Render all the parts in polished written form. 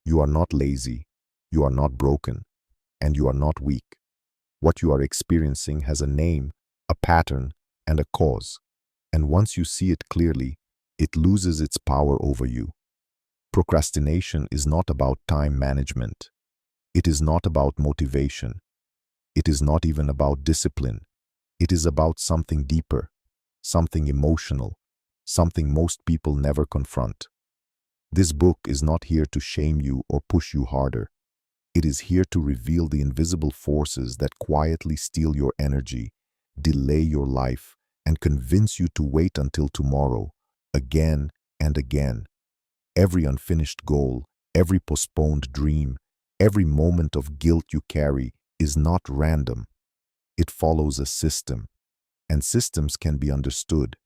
You are not lazy, you are not broken, and you are not weak. What you are experiencing has a name, a pattern, and a cause. And once you see it clearly, it loses its power over you. Procrastination is not about time management. It is not about motivation. It is not even about discipline. It is about something deeper, something emotional, something most people never confront. This book is not here to shame you or push you harder. It is here to reveal the invisible forces that quietly steal your energy, delay your life, and convince you to wait until tomorrow, again and again. Every unfinished goal, every postponed dream, every moment of guilt you carry is not random. It follows a system, and systems can be understood.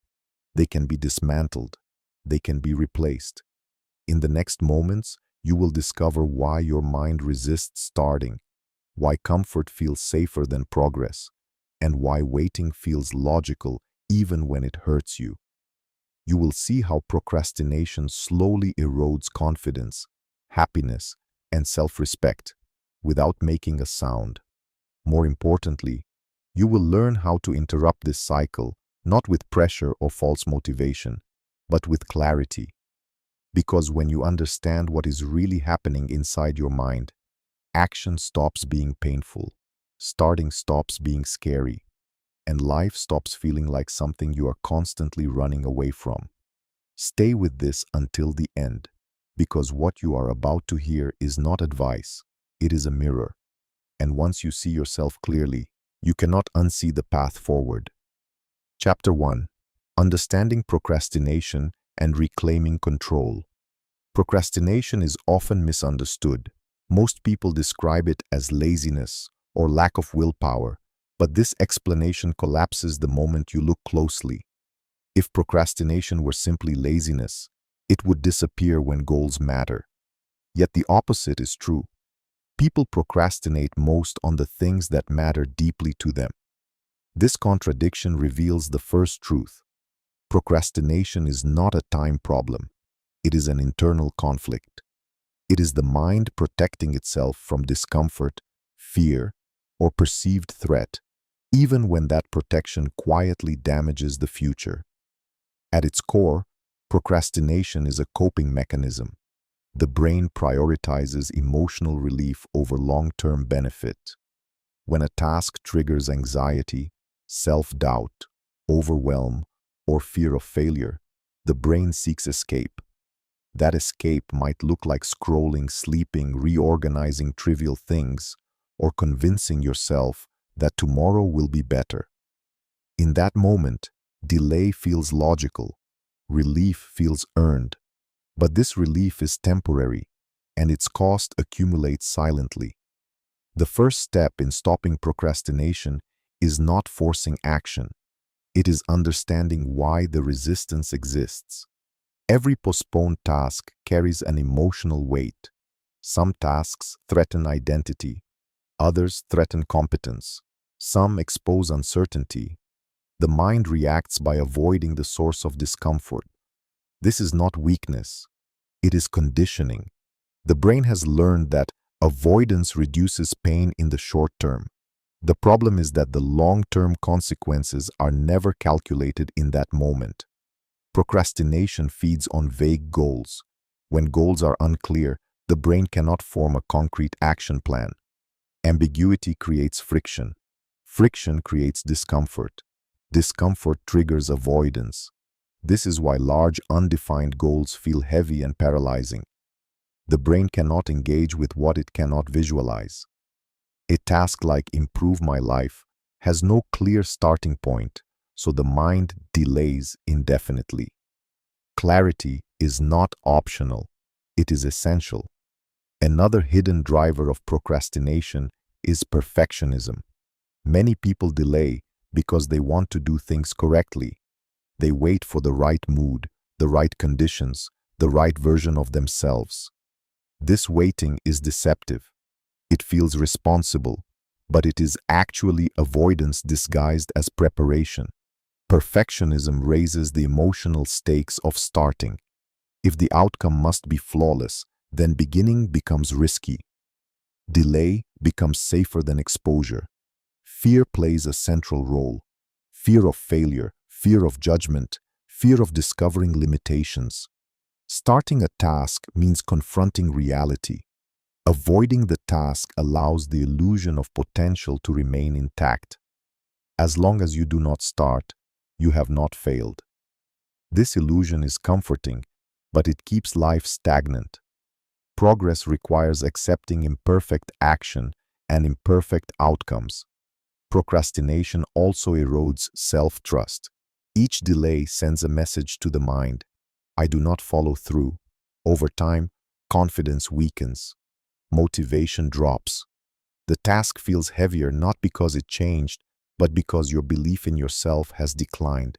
They can be dismantled. They can be replaced. In the next moments, you will discover why your mind resists starting, why comfort feels safer than progress, and why waiting feels logical even when it hurts you. You will see how procrastination slowly erodes confidence, happiness, and self-respect without making a sound. More importantly, you will learn how to interrupt this cycle, not with pressure or false motivation, but with clarity. Because when you understand what is really happening inside your mind, action stops being painful, starting stops being scary, and life stops feeling like something you are constantly running away from. Stay with this until the end, because what you are about to hear is not advice, it is a mirror. And once you see yourself clearly, you cannot unsee the path forward. Chapter 1. Understanding Procrastination and Reclaiming Control. Procrastination is often misunderstood. Most people describe it as laziness or lack of willpower, but this explanation collapses the moment you look closely. If procrastination were simply laziness, it would disappear when goals matter. Yet the opposite is true. People procrastinate most on the things that matter deeply to them. This contradiction reveals the first truth. Procrastination is not a time problem. It is an internal conflict. It is the mind protecting itself from discomfort, fear, or perceived threat, even when that protection quietly damages the future. At its core, procrastination is a coping mechanism. The brain prioritizes emotional relief over long-term benefit. When a task triggers anxiety, self-doubt, overwhelm, or fear of failure, the brain seeks escape. That escape might look like scrolling, sleeping, reorganizing trivial things, or convincing yourself that tomorrow will be better. In that moment, delay feels logical, relief feels earned, but this relief is temporary, and its cost accumulates silently. The first step in stopping procrastination is not forcing action. It is understanding why the resistance exists. Every postponed task carries an emotional weight. Some tasks threaten identity, others threaten competence, some expose uncertainty. The mind reacts by avoiding the source of discomfort. This is not weakness, it is conditioning. The brain has learned that avoidance reduces pain in the short term. The problem is that the long-term consequences are never calculated in that moment. Procrastination feeds on vague goals. When goals are unclear, the brain cannot form a concrete action plan. Ambiguity creates friction. Friction creates discomfort. Discomfort triggers avoidance. This is why large, undefined goals feel heavy and paralyzing. The brain cannot engage with what it cannot visualize. A task like improve my life has no clear starting point, so the mind delays indefinitely. Clarity is not optional, it is essential. Another hidden driver of procrastination is perfectionism. Many people delay because they want to do things correctly. They wait for the right mood, the right conditions, the right version of themselves. This waiting is deceptive. It feels responsible, but it is actually avoidance disguised as preparation. Perfectionism raises the emotional stakes of starting. If the outcome must be flawless, then beginning becomes risky. Delay becomes safer than exposure. Fear plays a central role. Fear of failure, fear of judgment, fear of discovering limitations. Starting a task means confronting reality. Avoiding the task allows the illusion of potential to remain intact. As long as you do not start, you have not failed. This illusion is comforting, but it keeps life stagnant. Progress requires accepting imperfect action and imperfect outcomes. Procrastination also erodes self-trust. Each delay sends a message to the mind. I do not follow through. Over time, confidence weakens. Motivation drops. The task feels heavier not because it changed, but because your belief in yourself has declined.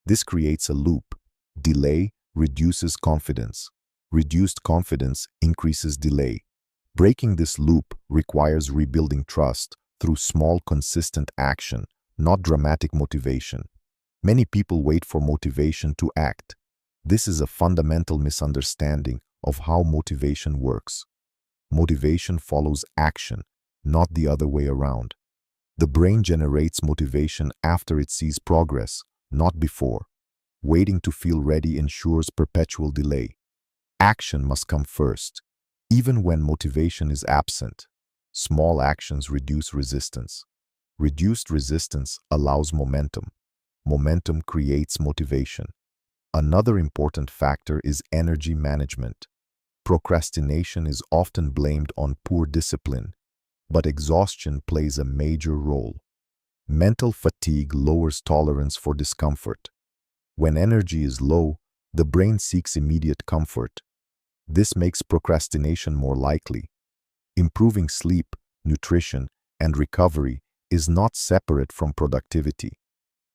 This creates a loop. Delay reduces confidence. Reduced confidence increases delay. Breaking this loop requires rebuilding trust through small, consistent action, not dramatic motivation. Many people wait for motivation to act. This is a fundamental misunderstanding of how motivation works. Motivation follows action, not the other way around. The brain generates motivation after it sees progress, not before. Waiting to feel ready ensures perpetual delay. Action must come first, even when motivation is absent. Small actions reduce resistance. Reduced resistance allows momentum. Momentum creates motivation. Another important factor is energy management. Procrastination is often blamed on poor discipline, but exhaustion plays a major role. Mental fatigue lowers tolerance for discomfort. When energy is low, the brain seeks immediate comfort. This makes procrastination more likely. Improving sleep, nutrition, and recovery is not separate from productivity.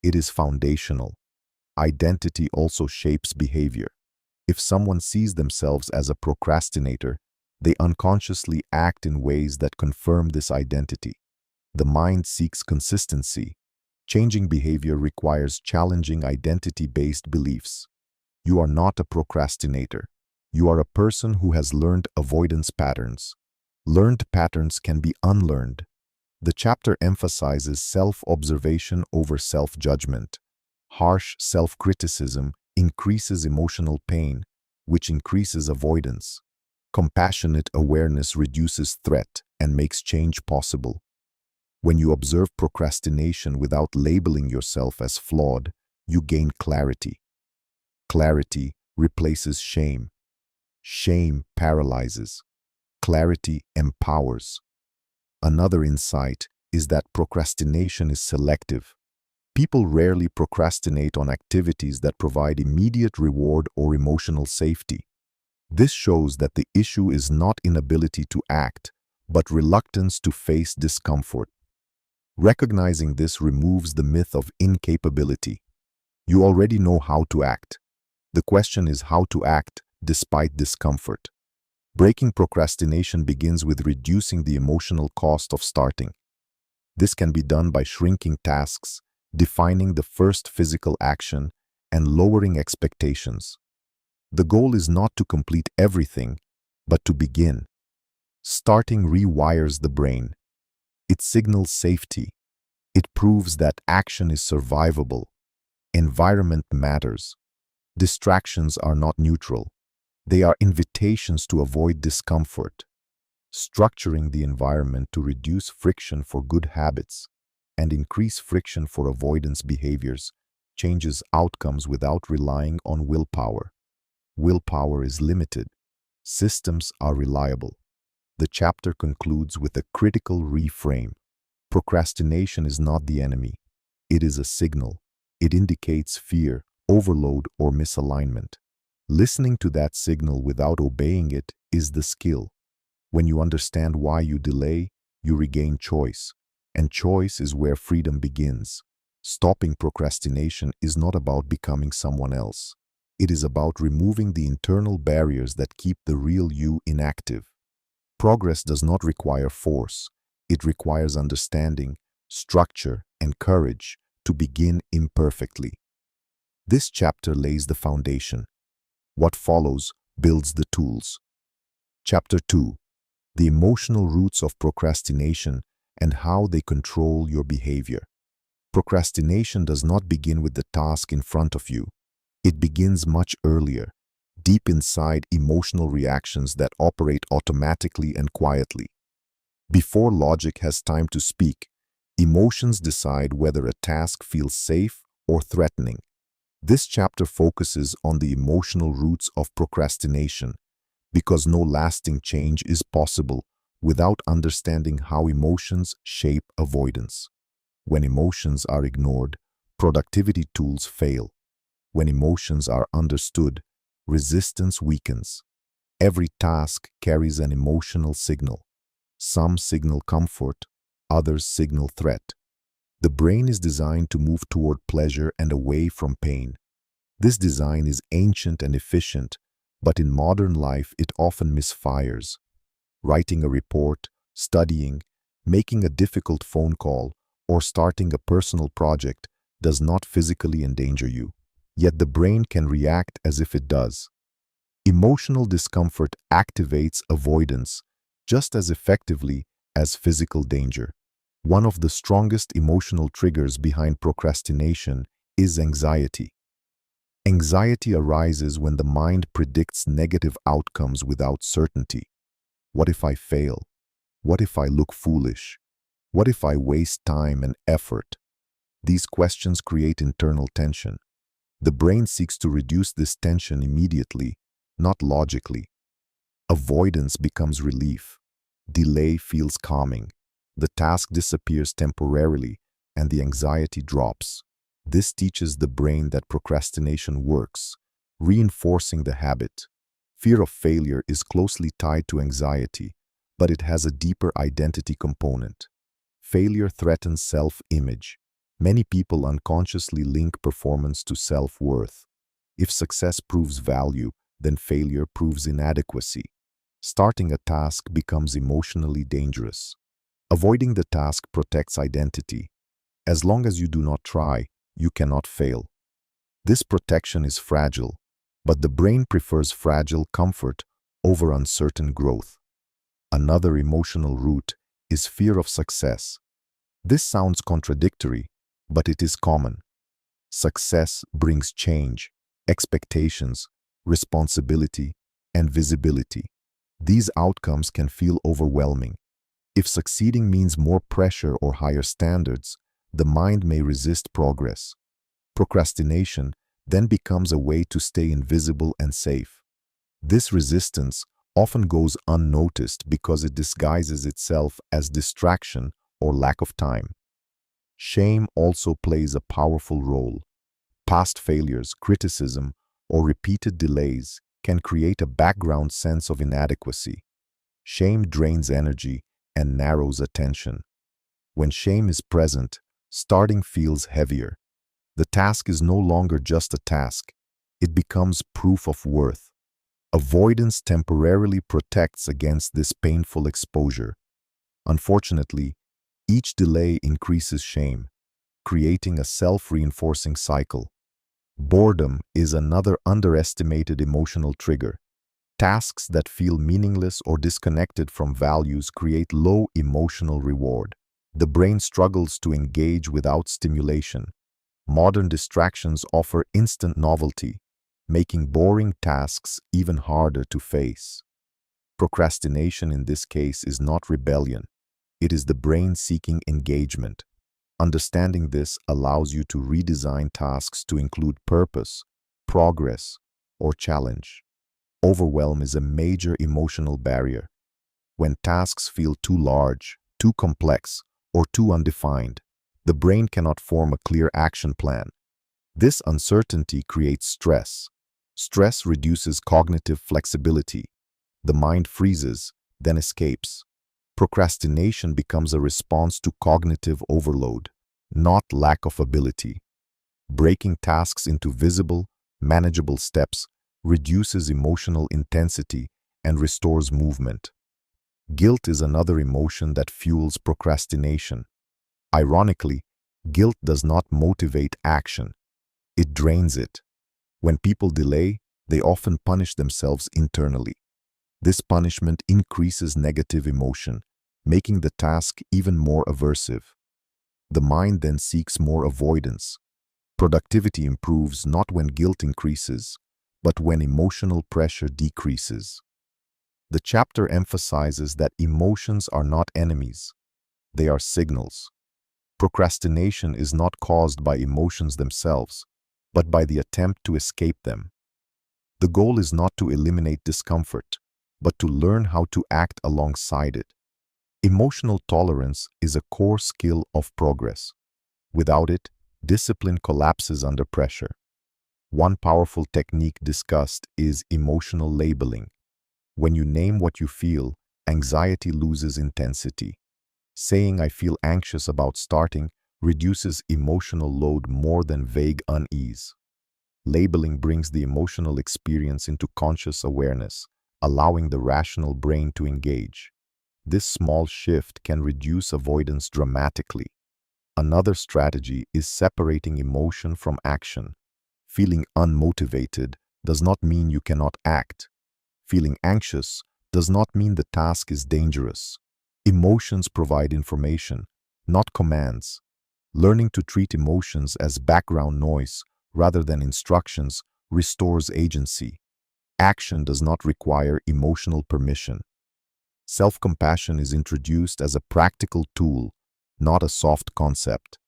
It is foundational. Identity also shapes behavior. If someone sees themselves as a procrastinator, they unconsciously act in ways that confirm this identity. The mind seeks consistency. Changing behavior requires challenging identity-based beliefs. You are not a procrastinator. You are a person who has learned avoidance patterns. Learned patterns can be unlearned. The chapter emphasizes self-observation over self-judgment. Harsh self-criticism increases emotional pain, which increases avoidance. Compassionate awareness reduces threat and makes change possible. When you observe procrastination without labeling yourself as flawed, you gain clarity. Clarity replaces shame. Shame paralyzes. Clarity empowers. Another insight is that procrastination is selective. People rarely procrastinate on activities that provide immediate reward or emotional safety. This shows that the issue is not inability to act, but reluctance to face discomfort. Recognizing this removes the myth of incapability. You already know how to act. The question is how to act despite discomfort. Breaking procrastination begins with reducing the emotional cost of starting. This can be done by shrinking tasks, defining the first physical action, and lowering expectations. The goal is not to complete everything, but to begin. Starting rewires the brain. It signals safety. It proves that action is survivable. Environment matters. Distractions are not neutral. They are invitations to avoid discomfort. Structuring the environment to reduce friction for good habits and increase friction for avoidance behaviors changes outcomes without relying on willpower. Willpower is limited. Systems are reliable. The chapter concludes with a critical reframe. Procrastination is not the enemy. It is a signal. It indicates fear, overload, or misalignment. Listening to that signal without obeying it is the skill. When you understand why you delay, you regain choice. And choice is where freedom begins. Stopping procrastination is not about becoming someone else. It is about removing the internal barriers that keep the real you inactive. Progress does not require force. It requires understanding, structure, and courage to begin imperfectly. This chapter lays the foundation. What follows builds the tools. Chapter 2: The Emotional Roots of Procrastination and How They Control Your Behavior. Procrastination does not begin with the task in front of you. It begins much earlier, deep inside emotional reactions that operate automatically and quietly. Before logic has time to speak, emotions decide whether a task feels safe or threatening. This chapter focuses on the emotional roots of procrastination, because no lasting change is possible without understanding how emotions shape avoidance. When emotions are ignored, productivity tools fail. When emotions are understood, resistance weakens. Every task carries an emotional signal. Some signal comfort, others signal threat. The brain is designed to move toward pleasure and away from pain. This design is ancient and efficient, but in modern life it often misfires. Writing a report, studying, making a difficult phone call, or starting a personal project does not physically endanger you, yet the brain can react as if it does. Emotional discomfort activates avoidance just as effectively as physical danger. One of the strongest emotional triggers behind procrastination is anxiety. Anxiety arises when the mind predicts negative outcomes without certainty. What if I fail? What if I look foolish? What if I waste time and effort? These questions create internal tension. The brain seeks to reduce this tension immediately, not logically. Avoidance becomes relief. Delay feels calming. The task disappears temporarily, and the anxiety drops. This teaches the brain that procrastination works, reinforcing the habit. Fear of failure is closely tied to anxiety, but it has a deeper identity component. Failure threatens self-image. Many people unconsciously link performance to self-worth. If success proves value, then failure proves inadequacy. Starting a task becomes emotionally dangerous. Avoiding the task protects identity. As long as you do not try, you cannot fail. This protection is fragile, but the brain prefers fragile comfort over uncertain growth. Another emotional root is fear of success. This sounds contradictory, but it is common. Success brings change, expectations, responsibility, and visibility. These outcomes can feel overwhelming. If succeeding means more pressure or higher standards, the mind may resist progress. Procrastination then becomes a way to stay invisible and safe. This resistance often goes unnoticed because it disguises itself as distraction or lack of time. Shame also plays a powerful role. Past failures, criticism, or repeated delays can create a background sense of inadequacy. Shame drains energy and narrows attention. When shame is present, starting feels heavier. The task is no longer just a task. It becomes proof of worth. Avoidance temporarily protects against this painful exposure. Unfortunately, each delay increases shame, creating a self-reinforcing cycle. Boredom is another underestimated emotional trigger. Tasks that feel meaningless or disconnected from values create low emotional reward. The brain struggles to engage without stimulation. Modern distractions offer instant novelty, making boring tasks even harder to face. Procrastination in this case is not rebellion. It is the brain seeking engagement. Understanding this allows you to redesign tasks to include purpose, progress, or challenge. Overwhelm is a major emotional barrier. When tasks feel too large, too complex, or too undefined, the brain cannot form a clear action plan. This uncertainty creates stress. Stress reduces cognitive flexibility. The mind freezes, then escapes. Procrastination becomes a response to cognitive overload, not lack of ability. Breaking tasks into visible, manageable steps reduces emotional intensity and restores movement. Guilt is another emotion that fuels procrastination. Ironically, guilt does not motivate action. It drains it. When people delay, they often punish themselves internally. This punishment increases negative emotion, making the task even more aversive. The mind then seeks more avoidance. Productivity improves not when guilt increases, but when emotional pressure decreases. The chapter emphasizes that emotions are not enemies. They are signals. Procrastination is not caused by emotions themselves, but by the attempt to escape them. The goal is not to eliminate discomfort, but to learn how to act alongside it. Emotional tolerance is a core skill of progress. Without it, discipline collapses under pressure. One powerful technique discussed is emotional labeling. When you name what you feel, anxiety loses intensity. Saying "I feel anxious about starting" reduces emotional load more than vague unease. Labeling brings the emotional experience into conscious awareness, allowing the rational brain to engage. This small shift can reduce avoidance dramatically. Another strategy is separating emotion from action. Feeling unmotivated does not mean you cannot act. Feeling anxious does not mean the task is dangerous. Emotions provide information, not commands. Learning to treat emotions as background noise rather than instructions restores agency. Action does not require emotional permission. Self-compassion is introduced as a practical tool, not a soft concept.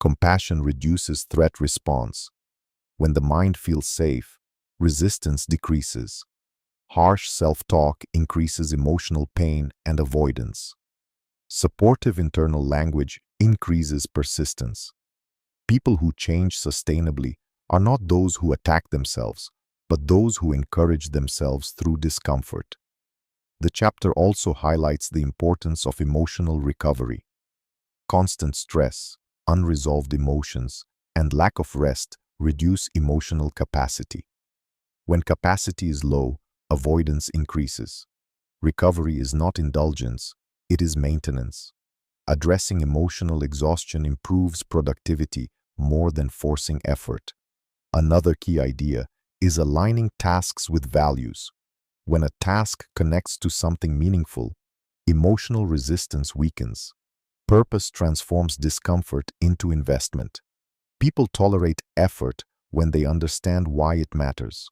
Compassion reduces threat response. When the mind feels safe, resistance decreases. Harsh self-talk increases emotional pain and avoidance. Supportive internal language increases persistence. People who change sustainably are not those who attack themselves, but those who encourage themselves through discomfort. The chapter also highlights the importance of emotional recovery. Constant stress, unresolved emotions, and lack of rest reduce emotional capacity. When capacity is low, avoidance increases. Recovery is not indulgence, it is maintenance. Addressing emotional exhaustion improves productivity more than forcing effort. Another key idea is aligning tasks with values. When a task connects to something meaningful, emotional resistance weakens. Purpose transforms discomfort into investment. People tolerate effort when they understand why it matters.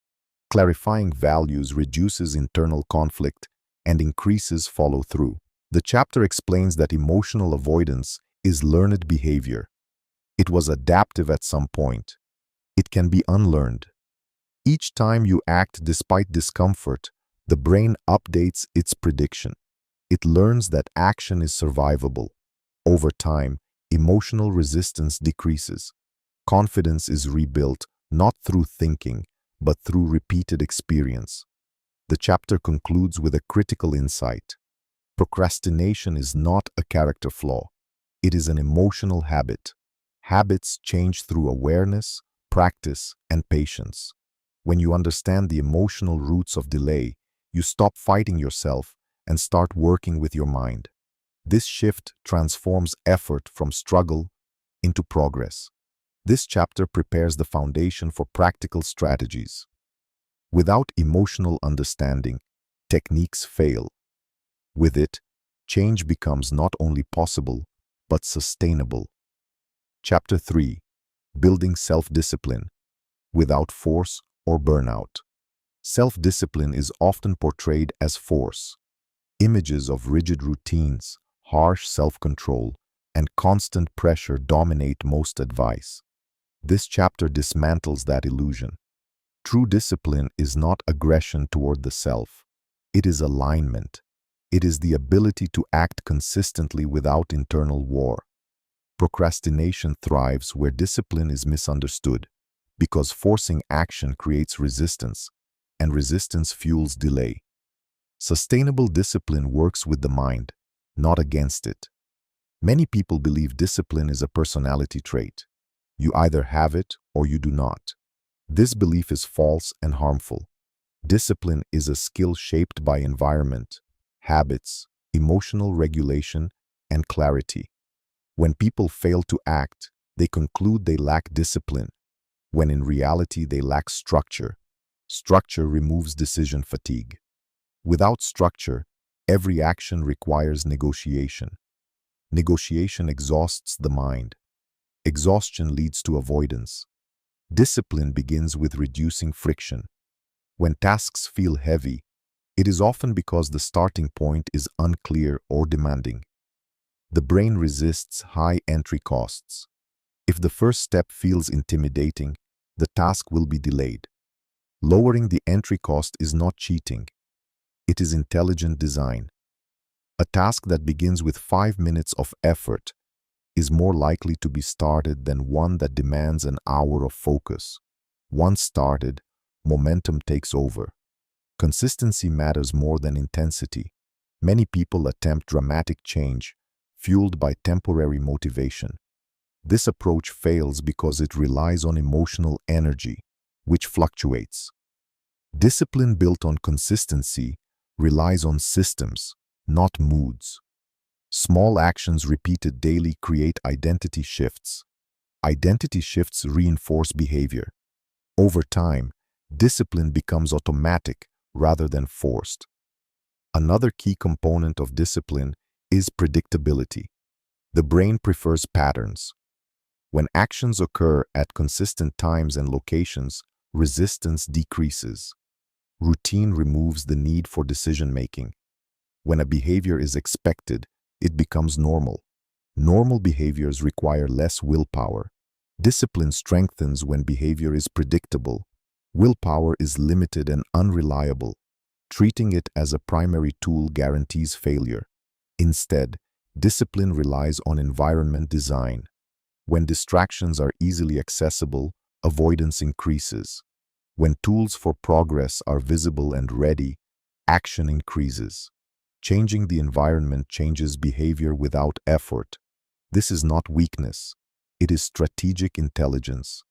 Clarifying values reduces internal conflict and increases follow-through. The chapter explains that emotional avoidance is learned behavior. It was adaptive at some point. It can be unlearned. Each time you act despite discomfort, the brain updates its prediction. It learns that action is survivable. Over time, emotional resistance decreases. Confidence is rebuilt not through thinking, but through repeated experience. The chapter concludes with a critical insight. Procrastination is not a character flaw. It is an emotional habit. Habits change through awareness, practice, and patience. When you understand the emotional roots of delay, you stop fighting yourself and start working with your mind. This shift transforms effort from struggle into progress. This chapter prepares the foundation for practical strategies. Without emotional understanding, techniques fail. With it, change becomes not only possible, but sustainable. Chapter 3. Building self-discipline without force or burnout. Self-discipline is often portrayed as force. Images of rigid routines, harsh self-control, and constant pressure dominate most advice. This chapter dismantles that illusion. True discipline is not aggression toward the self. It is alignment. It is the ability to act consistently without internal war. Procrastination thrives where discipline is misunderstood, because forcing action creates resistance, and resistance fuels delay. Sustainable discipline works with the mind, not against it. Many people believe discipline is a personality trait. You either have it or you do not. This belief is false and harmful. Discipline is a skill shaped by environment, habits, emotional regulation, and clarity. When people fail to act, they conclude they lack discipline, when in reality they lack structure. Structure removes decision fatigue. Without structure, every action requires negotiation. Negotiation exhausts the mind. Exhaustion leads to avoidance. Discipline begins with reducing friction. When tasks feel heavy, it is often because the starting point is unclear or demanding. The brain resists high entry costs. If the first step feels intimidating, the task will be delayed. Lowering the entry cost is not cheating. It is intelligent design. A task that begins with 5 minutes of effort is more likely to be started than one that demands an hour of focus. Once started, momentum takes over. Consistency matters more than intensity. Many people attempt dramatic change, fueled by temporary motivation. This approach fails because it relies on emotional energy, which fluctuates. Discipline built on consistency relies on systems, not moods. Small actions repeated daily create identity shifts. Identity shifts reinforce behavior. Over time, discipline becomes automatic rather than forced. Another key component of discipline is predictability. The brain prefers patterns. When actions occur at consistent times and locations, resistance decreases. Routine removes the need for decision-making. When a behavior is expected, it becomes normal. Normal behaviors require less willpower. Discipline strengthens when behavior is predictable. Willpower is limited and unreliable. Treating it as a primary tool guarantees failure. Instead, discipline relies on environment design. When distractions are easily accessible, avoidance increases. When tools for progress are visible and ready, action increases. Changing the environment changes behavior without effort. This is not weakness. It is strategic intelligence.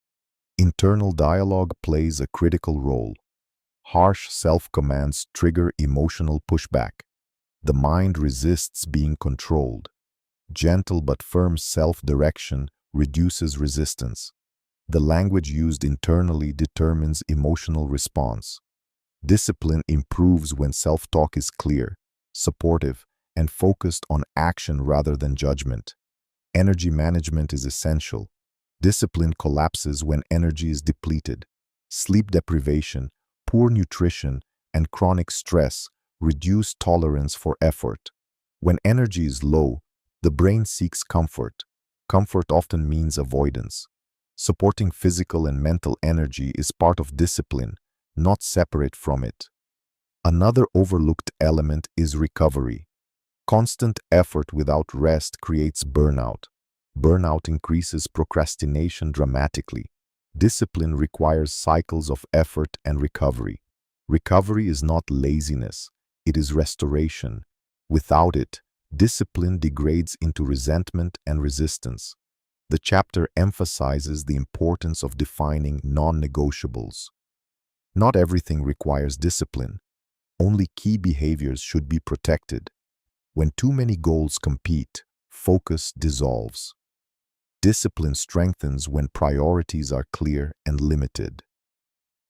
Internal dialogue plays a critical role. Harsh self-commands trigger emotional pushback. The mind resists being controlled. Gentle but firm self-direction reduces resistance. The language used internally determines emotional response. Discipline improves when self-talk is clear, supportive, and focused on action rather than judgment. Energy management is essential. Discipline collapses when energy is depleted. Sleep deprivation, poor nutrition, and chronic stress reduce tolerance for effort. When energy is low, the brain seeks comfort. Comfort often means avoidance. Supporting physical and mental energy is part of discipline, not separate from it. Another overlooked element is recovery. Constant effort without rest creates burnout. Burnout increases procrastination dramatically. Discipline requires cycles of effort and recovery. Recovery is not laziness, it is restoration. Without it, discipline degrades into resentment and resistance. The chapter emphasizes the importance of defining non-negotiables. Not everything requires discipline. Only key behaviors should be protected. When too many goals compete, focus dissolves. Discipline strengthens when priorities are clear and limited.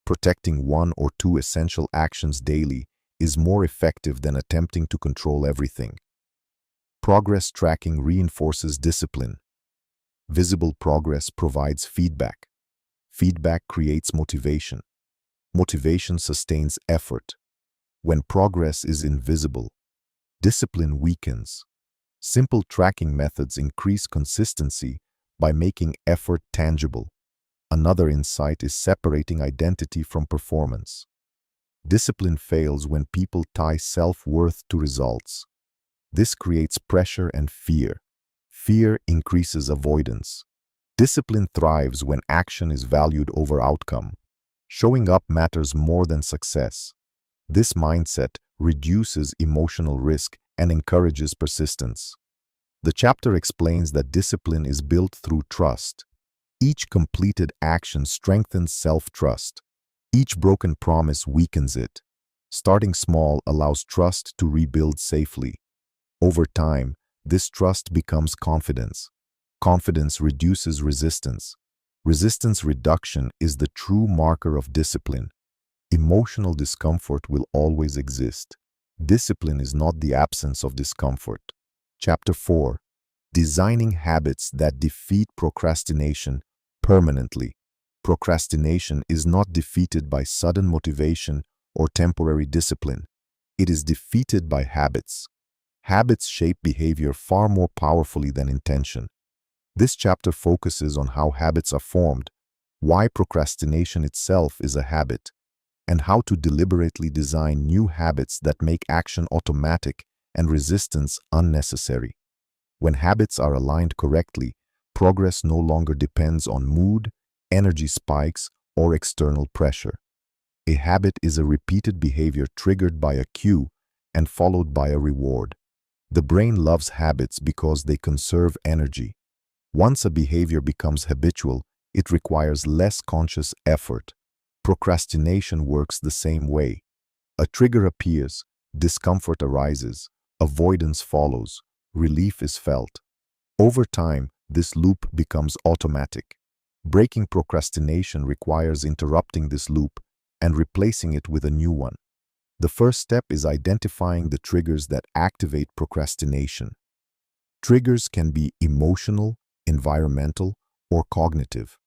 Protecting 1 or 2 essential actions daily is more effective than attempting to control everything. Progress tracking reinforces discipline. Visible progress provides feedback. Feedback creates motivation. Motivation sustains effort. When progress is invisible, discipline weakens. Simple tracking methods increase consistency by making effort tangible. Another insight is separating identity from performance. Discipline fails when people tie self-worth to results. This creates pressure and fear. Fear increases avoidance. Discipline thrives when action is valued over outcome. Showing up matters more than success. This mindset reduces emotional risk and encourages persistence. The chapter explains that discipline is built through trust. Each completed action strengthens self-trust. Each broken promise weakens it. Starting small allows trust to rebuild safely. Over time, this trust becomes confidence. Confidence reduces resistance. Resistance reduction is the true marker of discipline. Emotional discomfort will always exist. Discipline is not the absence of discomfort. Chapter 4. Designing habits that defeat procrastination permanently. Procrastination is not defeated by sudden motivation or temporary discipline. It is defeated by habits. Habits shape behavior far more powerfully than intention. This chapter focuses on how habits are formed, why procrastination itself is a habit, and how to deliberately design new habits that make action automatic and resistance unnecessary. When habits are aligned correctly, progress no longer depends on mood, energy spikes, or external pressure. A habit is a repeated behavior triggered by a cue and followed by a reward. The brain loves habits because they conserve energy. Once a behavior becomes habitual, it requires less conscious effort. Procrastination works the same way. A trigger appears, discomfort arises, avoidance follows, relief is felt. Over time, this loop becomes automatic. Breaking procrastination requires interrupting this loop and replacing it with a new one. The first step is identifying the triggers that activate procrastination. Triggers can be emotional, environmental, or cognitive.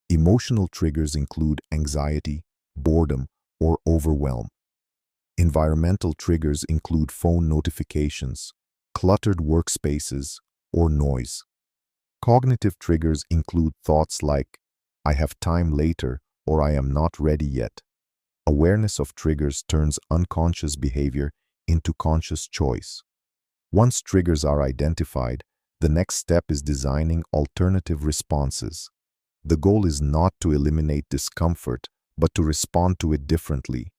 Emotional triggers include anxiety, boredom, or overwhelm. Environmental triggers include phone notifications, cluttered workspaces, or noise. Cognitive triggers include thoughts like, "I have time later," or "I am not ready yet." Awareness of triggers turns unconscious behavior into conscious choice. Once triggers are identified, the next step is designing alternative responses. The goal is not to eliminate discomfort, but to respond to it differently.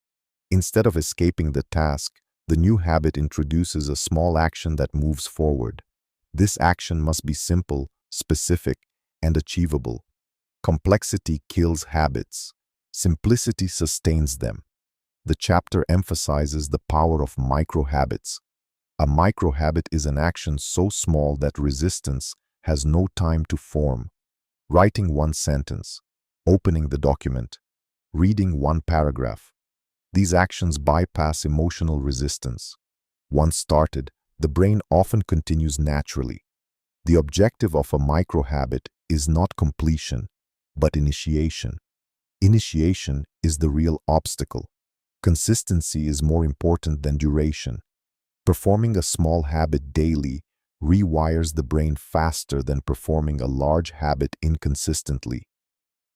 Instead of escaping the task, the new habit introduces a small action that moves forward. This action must be simple, specific, and achievable. Complexity kills habits. Simplicity sustains them. The chapter emphasizes the power of micro-habits. A micro-habit is an action so small that resistance has no time to form. Writing one sentence, opening the document, reading one paragraph. These actions bypass emotional resistance. Once started, the brain often continues naturally. The objective of a micro-habit is not completion, but initiation. Initiation is the real obstacle. Consistency is more important than duration. Performing a small habit daily rewires the brain faster than performing a large habit inconsistently.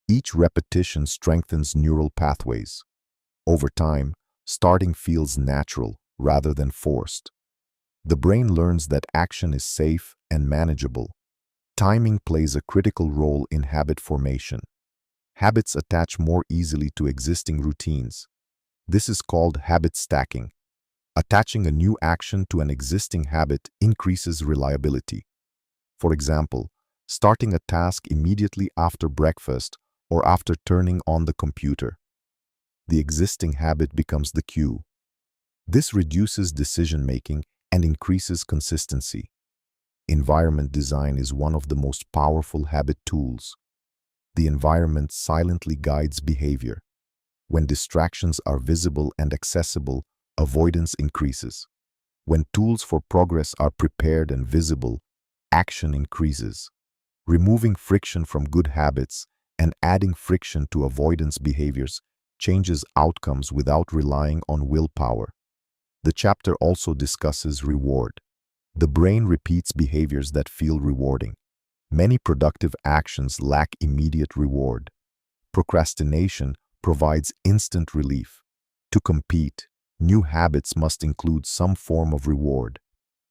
Each repetition strengthens neural pathways. Over time, starting feels natural rather than forced. The brain learns that action is safe and manageable. Timing plays a critical role in habit formation. Habits attach more easily to existing routines. This is called habit stacking. Attaching a new action to an existing habit increases reliability. For example, starting a task immediately after breakfast or after turning on the computer. The existing habit becomes the cue. This reduces decision-making and increases consistency. Environment design is one of the most powerful habit tools. The environment silently guides behavior. When distractions are visible and accessible, avoidance increases. When tools for progress are prepared and visible, action increases. Removing friction from good habits and adding friction to avoidance behaviors changes outcomes without relying on willpower. The chapter also discusses reward. The brain repeats behaviors that feel rewarding. Many productive actions lack immediate reward. Procrastination provides instant relief. To compete, new habits must include some form of reward.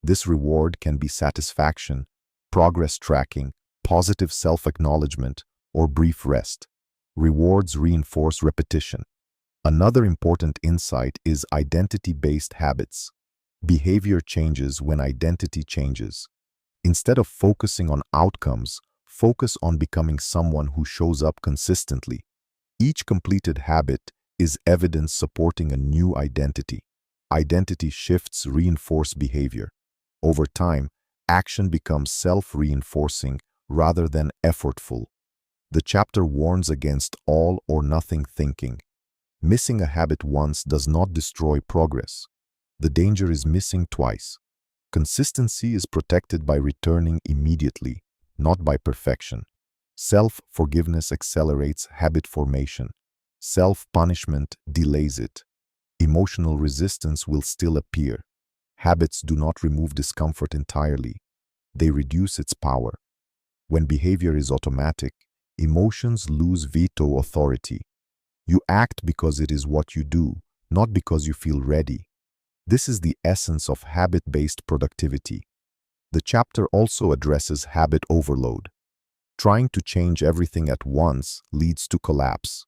This reward can be satisfaction, progress tracking, positive self-acknowledgement, or brief rest. Rewards reinforce repetition. Another important insight is identity-based habits. Behavior changes when identity changes. Instead of focusing on outcomes, focus on becoming someone who shows up consistently. Each completed habit is evidence supporting a new identity. Identity shifts reinforce behavior. Over time, action becomes self-reinforcing rather than effortful. The chapter warns against all or nothing thinking. Missing a habit once does not destroy progress. The danger is missing twice. Consistency is protected by returning immediately, not by perfection. Self-forgiveness accelerates habit formation. Self-punishment delays it. Emotional resistance will still appear. Habits do not remove discomfort entirely. They reduce its power. When behavior is automatic, emotions lose veto authority. You act because it is what you do, not because you feel ready. This is the essence of habit-based productivity. The chapter also addresses habit overload. Trying to change everything at once leads to collapse.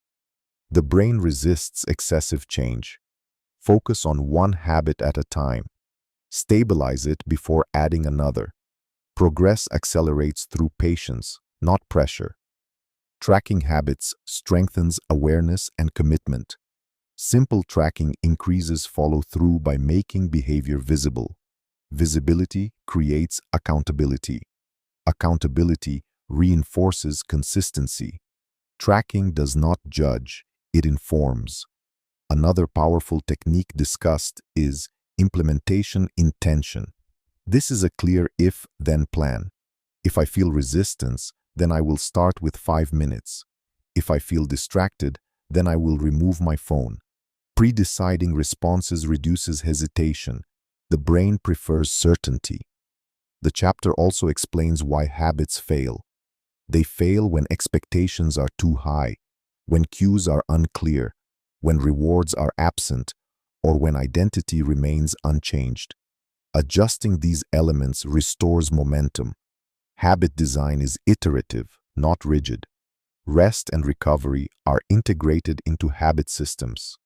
The brain resists excessive change. Focus on one habit at a time. Stabilize it before adding another. Progress accelerates through patience, not pressure. Tracking habits strengthens awareness and commitment. Simple tracking increases follow-through by making behavior visible. Visibility creates accountability. Accountability reinforces consistency. Tracking does not judge, it informs. Another powerful technique discussed is implementation intention. This is a clear if-then plan. If I feel resistance, then I will start with 5 minutes. If I feel distracted, then I will remove my phone. Pre-deciding responses reduces hesitation. The brain prefers certainty. The chapter also explains why habits fail. They fail when expectations are too high, when cues are unclear, when rewards are absent, or when identity remains unchanged. Adjusting these elements restores momentum. Habit design is iterative, not rigid. Rest and recovery are integrated into habit systems.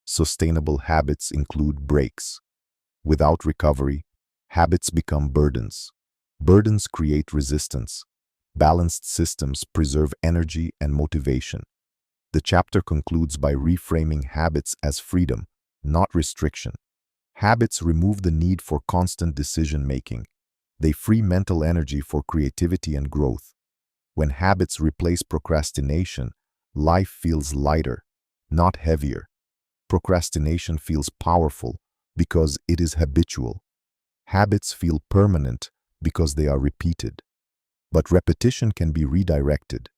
Sustainable habits include breaks. Without recovery, habits become burdens. Burdens create resistance. Balanced systems preserve energy and motivation. The chapter concludes by reframing habits as freedom, not restriction. Habits remove the need for constant decision-making. They free mental energy for creativity and growth. When habits replace procrastination, life feels lighter, not heavier. Procrastination feels powerful because it is habitual. Habits feel permanent because they are repeated. But repetition can be redirected.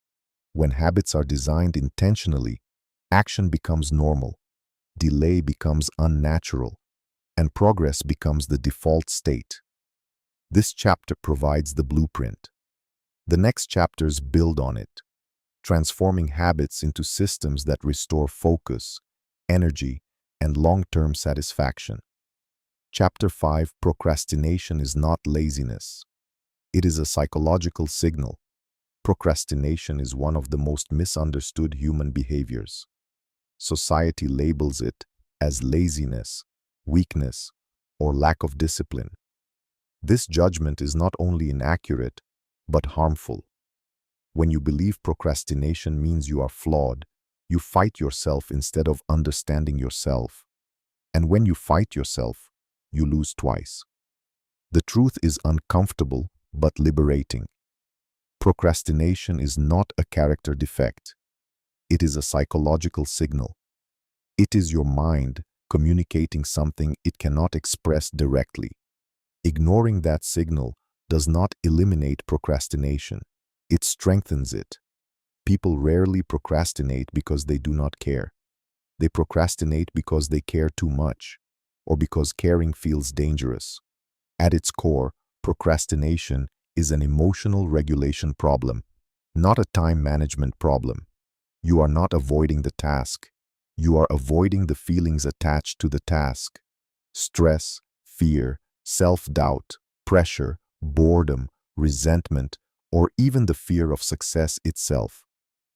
When habits are designed intentionally, action becomes normal, delay becomes unnatural, and progress becomes the default state. This chapter provides the blueprint. The next chapters build on it, transforming habits into systems that restore focus, energy, and long-term satisfaction. Chapter 5: Procrastination is not laziness. It is a psychological signal. Procrastination is one of the most misunderstood human behaviors. Society labels it as laziness, weakness, or lack of discipline. This judgment is not only inaccurate, but harmful. When you believe procrastination means you are flawed, you fight yourself instead of understanding yourself. And when you fight yourself, you lose twice. The truth is uncomfortable, but liberating. Procrastination is not a character defect. It is a psychological signal. It is your mind communicating something it cannot express directly. Ignoring that signal does not eliminate procrastination. It strengthens it. People rarely procrastinate because they do not care. They procrastinate because they care too much, or because caring feels dangerous. At its core, procrastination is an emotional regulation problem, not a time management problem. You are not avoiding the task. You are avoiding the feelings attached to the task. Stress, fear, self-doubt, pressure, boredom, resentment, or even the fear of success itself.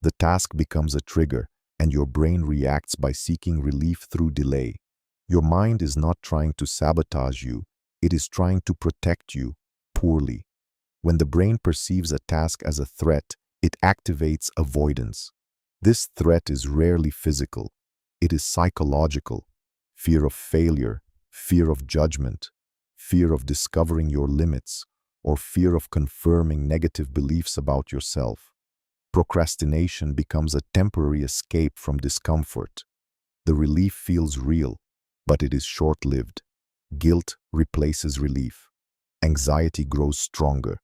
The task becomes a trigger, and your brain reacts by seeking relief through delay. Your mind is not trying to sabotage you, it is trying to protect you poorly. When the brain perceives a task as a threat, it activates avoidance. This threat is rarely physical. It is psychological. Fear of failure, fear of judgment, fear of discovering your limits, or fear of confirming negative beliefs about yourself. Procrastination becomes a temporary escape from discomfort. The relief feels real, but it is short-lived. Guilt replaces relief. Anxiety grows stronger.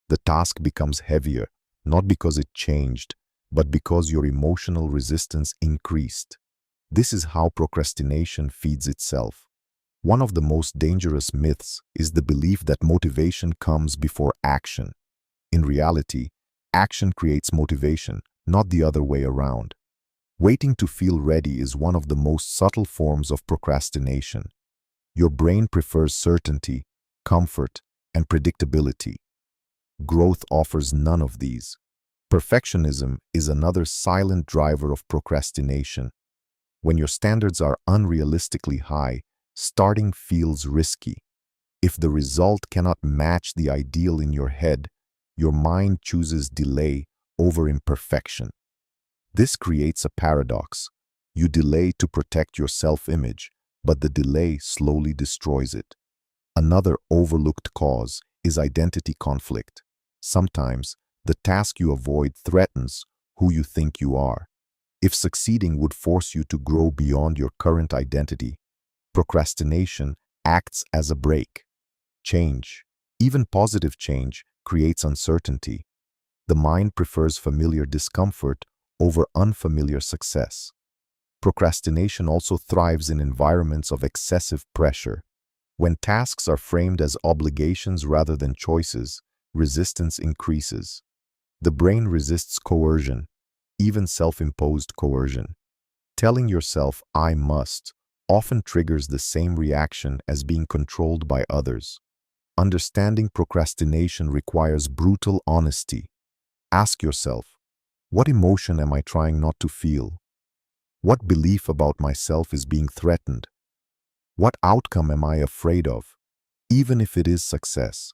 The task becomes heavier, not because it changed, but because your emotional resistance increased. This is how procrastination feeds itself. One of the most dangerous myths is the belief that motivation comes before action. In reality, action creates motivation, not the other way around. Waiting to feel ready is one of the most subtle forms of procrastination. Your brain prefers certainty, comfort, and predictability. Growth offers none of these. Perfectionism is another silent driver of procrastination. When your standards are unrealistically high, starting feels risky. If the result cannot match the ideal in your head, your mind chooses delay over imperfection. This creates a paradox. You delay to protect your self-image, but the delay slowly destroys it. Another overlooked cause is identity conflict. Sometimes, the task you avoid threatens who you think you are. If succeeding would force you to grow beyond your current identity, procrastination acts as a brake. Change, even positive change, creates uncertainty. The mind prefers familiar discomfort over unfamiliar success. Procrastination also thrives in environments of excessive pressure. When tasks are framed as obligations rather than choices, resistance increases. The brain resists coercion, even self-imposed coercion. Telling yourself, "I must," often triggers the same reaction as being controlled by others. Understanding procrastination requires brutal honesty. Ask yourself, what emotion am I trying not to feel? What belief about myself is being threatened? What outcome am I afraid of, even if it is success?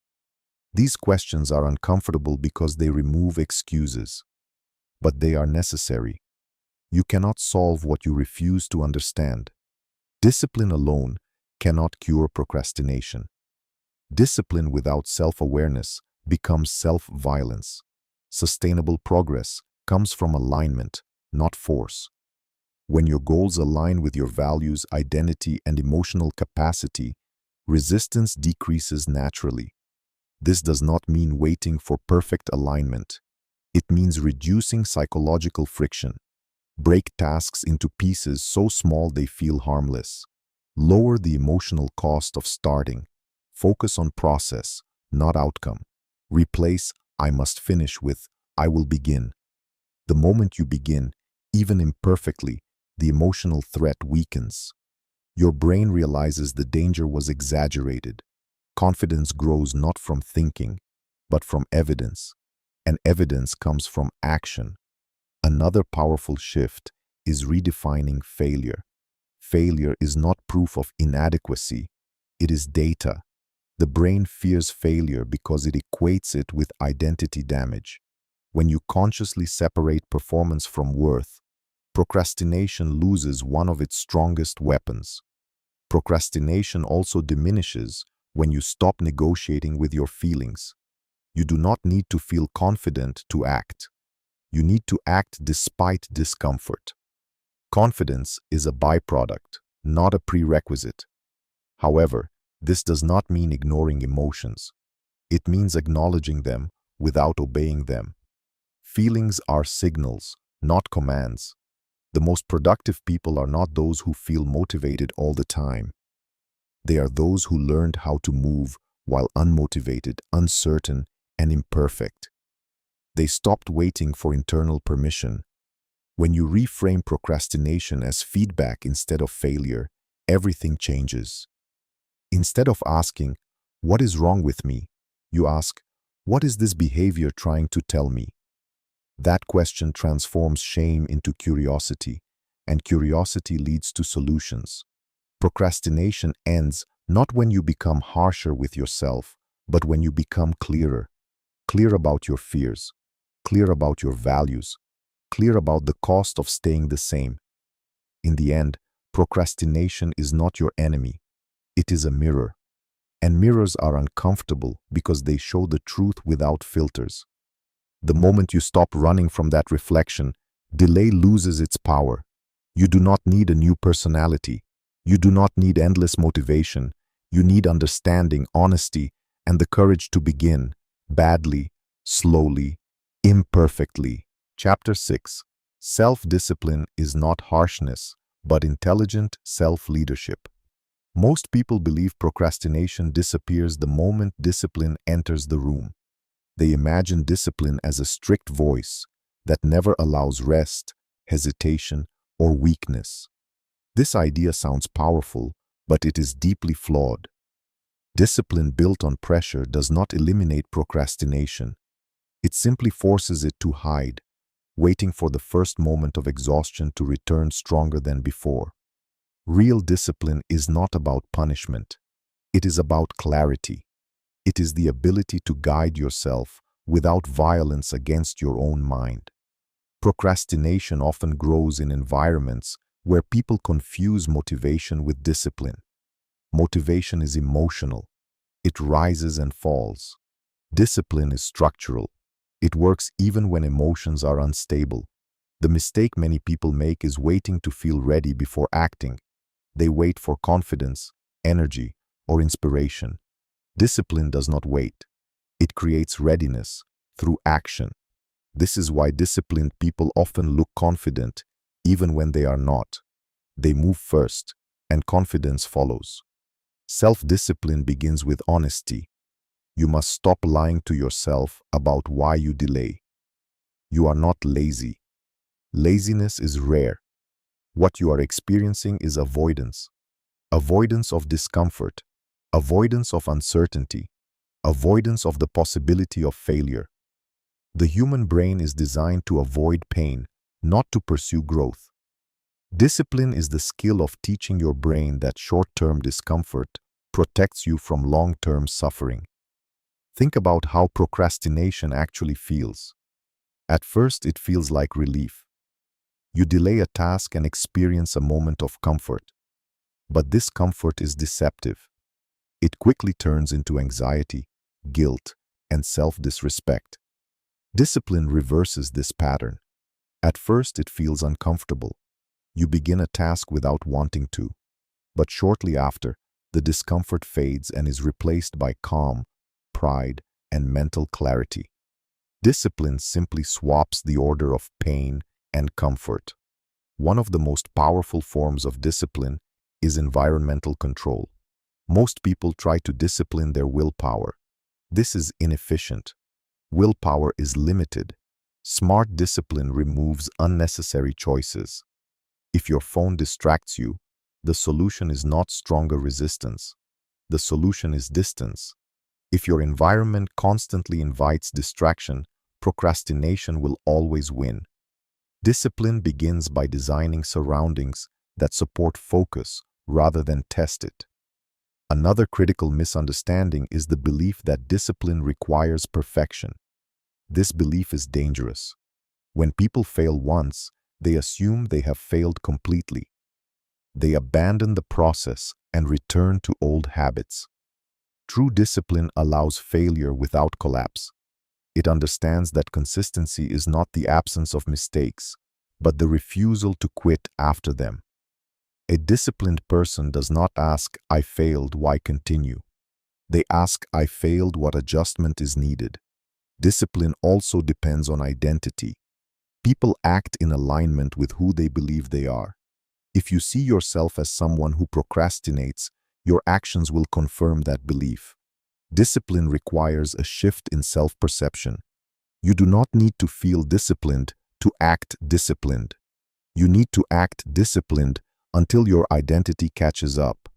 These questions are uncomfortable because they remove excuses, but they are necessary. You cannot solve what you refuse to understand. Discipline alone cannot cure procrastination. Discipline without self-awareness becomes self-violence. Sustainable progress comes from alignment, not force. When your goals align with your values, identity, and emotional capacity, resistance decreases naturally. This does not mean waiting for perfect alignment. It means reducing psychological friction. Break tasks into pieces so small they feel harmless. Lower the emotional cost of starting. Focus on process, not outcome. Replace "I must finish" with "I will begin." The moment you begin, even imperfectly, the emotional threat weakens. Your brain realizes the danger was exaggerated. Confidence grows not from thinking, but from evidence. And evidence comes from action. Another powerful shift is redefining failure. Failure is not proof of inadequacy. It is data. The brain fears failure because it equates it with identity damage. When you consciously separate performance from worth, procrastination loses one of its strongest weapons. Procrastination also diminishes when you stop negotiating with your feelings. You do not need to feel confident to act. You need to act despite discomfort. Confidence is a byproduct, not a prerequisite. However, this does not mean ignoring emotions. It means acknowledging them without obeying them. Feelings are signals, not commands. The most productive people are not those who feel motivated all the time. They are those who learned how to move while unmotivated, uncertain, and imperfect. They stopped waiting for internal permission. When you reframe procrastination as feedback instead of failure, everything changes. Instead of asking, "What is wrong with me?" you ask, "What is this behavior trying to tell me?" That question transforms shame into curiosity, and curiosity leads to solutions. Procrastination ends not when you become harsher with yourself, but when you become clearer. Clear about your fears, clear about your values, clear about the cost of staying the same. In the end, procrastination is not your enemy. It is a mirror. And mirrors are uncomfortable because they show the truth without filters. The moment you stop running from that reflection, delay loses its power. You do not need a new personality. You do not need endless motivation, You need understanding, honesty, and the courage to begin badly, slowly, imperfectly. Chapter 6. Self-discipline is not harshness, but intelligent self-leadership. Most people believe procrastination disappears the moment discipline enters the room. They imagine discipline as a strict voice that never allows rest, hesitation, or weakness. This idea sounds powerful, but it is deeply flawed. Discipline built on pressure does not eliminate procrastination. It simply forces it to hide, waiting for the first moment of exhaustion to return stronger than before. Real discipline is not about punishment. It is about clarity. It is the ability to guide yourself without violence against your own mind. Procrastination often grows in environments where people confuse motivation with discipline. Motivation is emotional. It rises and falls. Discipline is structural. It works even when emotions are unstable. The mistake many people make is waiting to feel ready before acting. They wait for confidence, energy, or inspiration. Discipline does not wait. It creates readiness through action. This is why disciplined people often look confident, even when they are not. They move first, and confidence follows. Self-discipline begins with honesty. You must stop lying to yourself about why you delay. You are not lazy. Laziness is rare. What you are experiencing is avoidance. Avoidance of discomfort, avoidance of uncertainty, avoidance of the possibility of failure. The human brain is designed to avoid pain, not to pursue growth. Discipline is the skill of teaching your brain that short-term discomfort protects you from long-term suffering. Think about how procrastination actually feels. At first, it feels like relief. You delay a task and experience a moment of comfort. But this comfort is deceptive. It quickly turns into anxiety, guilt, and self-disrespect. Discipline reverses this pattern. At first, it feels uncomfortable. You begin a task without wanting to. But shortly after, the discomfort fades and is replaced by calm, pride, and mental clarity. Discipline simply swaps the order of pain and comfort. One of the most powerful forms of discipline is environmental control. Most people try to discipline their willpower. This is inefficient. Willpower is limited. Smart discipline removes unnecessary choices. If your phone distracts you, the solution is not stronger resistance. The solution is distance. If your environment constantly invites distraction, procrastination will always win. Discipline begins by designing surroundings that support focus rather than test it. Another critical misunderstanding is the belief that discipline requires perfection. This belief is dangerous. When people fail once, they assume they have failed completely. They abandon the process and return to old habits. True discipline allows failure without collapse. It understands that consistency is not the absence of mistakes, but the refusal to quit after them. A disciplined person does not ask, "I failed, why continue?" They ask, "I failed, what adjustment is needed?" Discipline also depends on identity. People act in alignment with who they believe they are. If you see yourself as someone who procrastinates, your actions will confirm that belief. Discipline requires a shift in self-perception. You do not need to feel disciplined to act disciplined. You need to act disciplined until your identity catches up.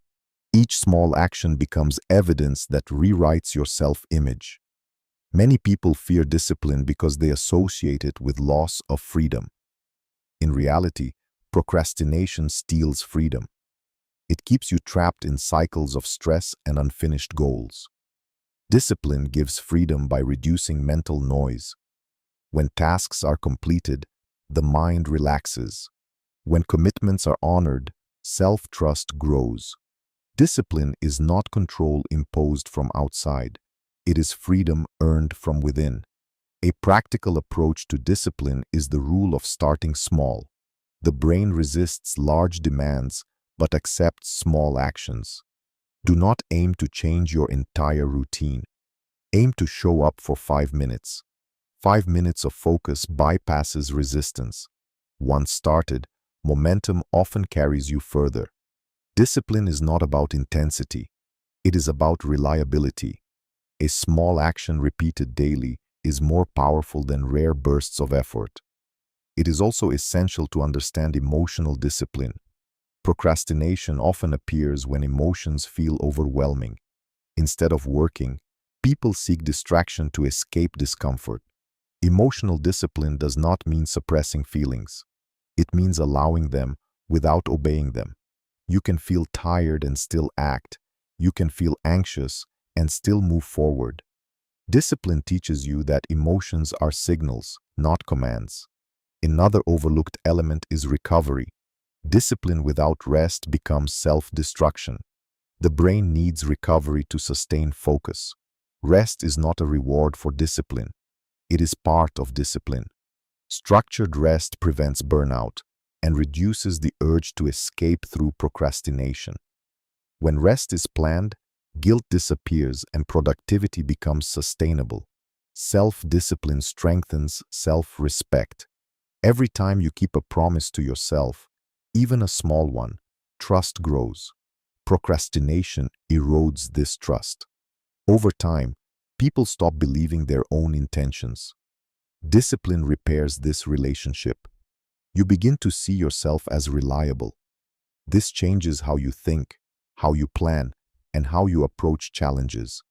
Each small action becomes evidence that rewrites your self-image. Many people fear discipline because they associate it with loss of freedom. In reality, procrastination steals freedom. It keeps you trapped in cycles of stress and unfinished goals. Discipline gives freedom by reducing mental noise. When tasks are completed, the mind relaxes. When commitments are honored, self-trust grows. Discipline is not control imposed from outside. It is freedom earned from within. A practical approach to discipline is the rule of starting small. The brain resists large demands but accepts small actions. Do not aim to change your entire routine. Aim to show up for 5 minutes. 5 minutes of focus bypasses resistance. Once started, momentum often carries you further. Discipline is not about intensity. It is about reliability. A small action repeated daily is more powerful than rare bursts of effort. It is also essential to understand emotional discipline. Procrastination often appears when emotions feel overwhelming. Instead of working, people seek distraction to escape discomfort. Emotional discipline does not mean suppressing feelings. It means allowing them without obeying them. You can feel tired and still act. You can feel anxious and still move forward. Discipline teaches you that emotions are signals, not commands. Another overlooked element is recovery. Discipline without rest becomes self-destruction. The brain needs recovery to sustain focus. Rest is not a reward for discipline. It is part of discipline. Structured rest prevents burnout and reduces the urge to escape through procrastination. When rest is planned, guilt disappears and productivity becomes sustainable. Self-discipline strengthens self-respect. Every time you keep a promise to yourself, even a small one, trust grows. Procrastination erodes this trust. Over time, people stop believing their own intentions. Discipline repairs this relationship. You begin to see yourself as reliable. This changes how you think, how you plan, and how you approach challenges.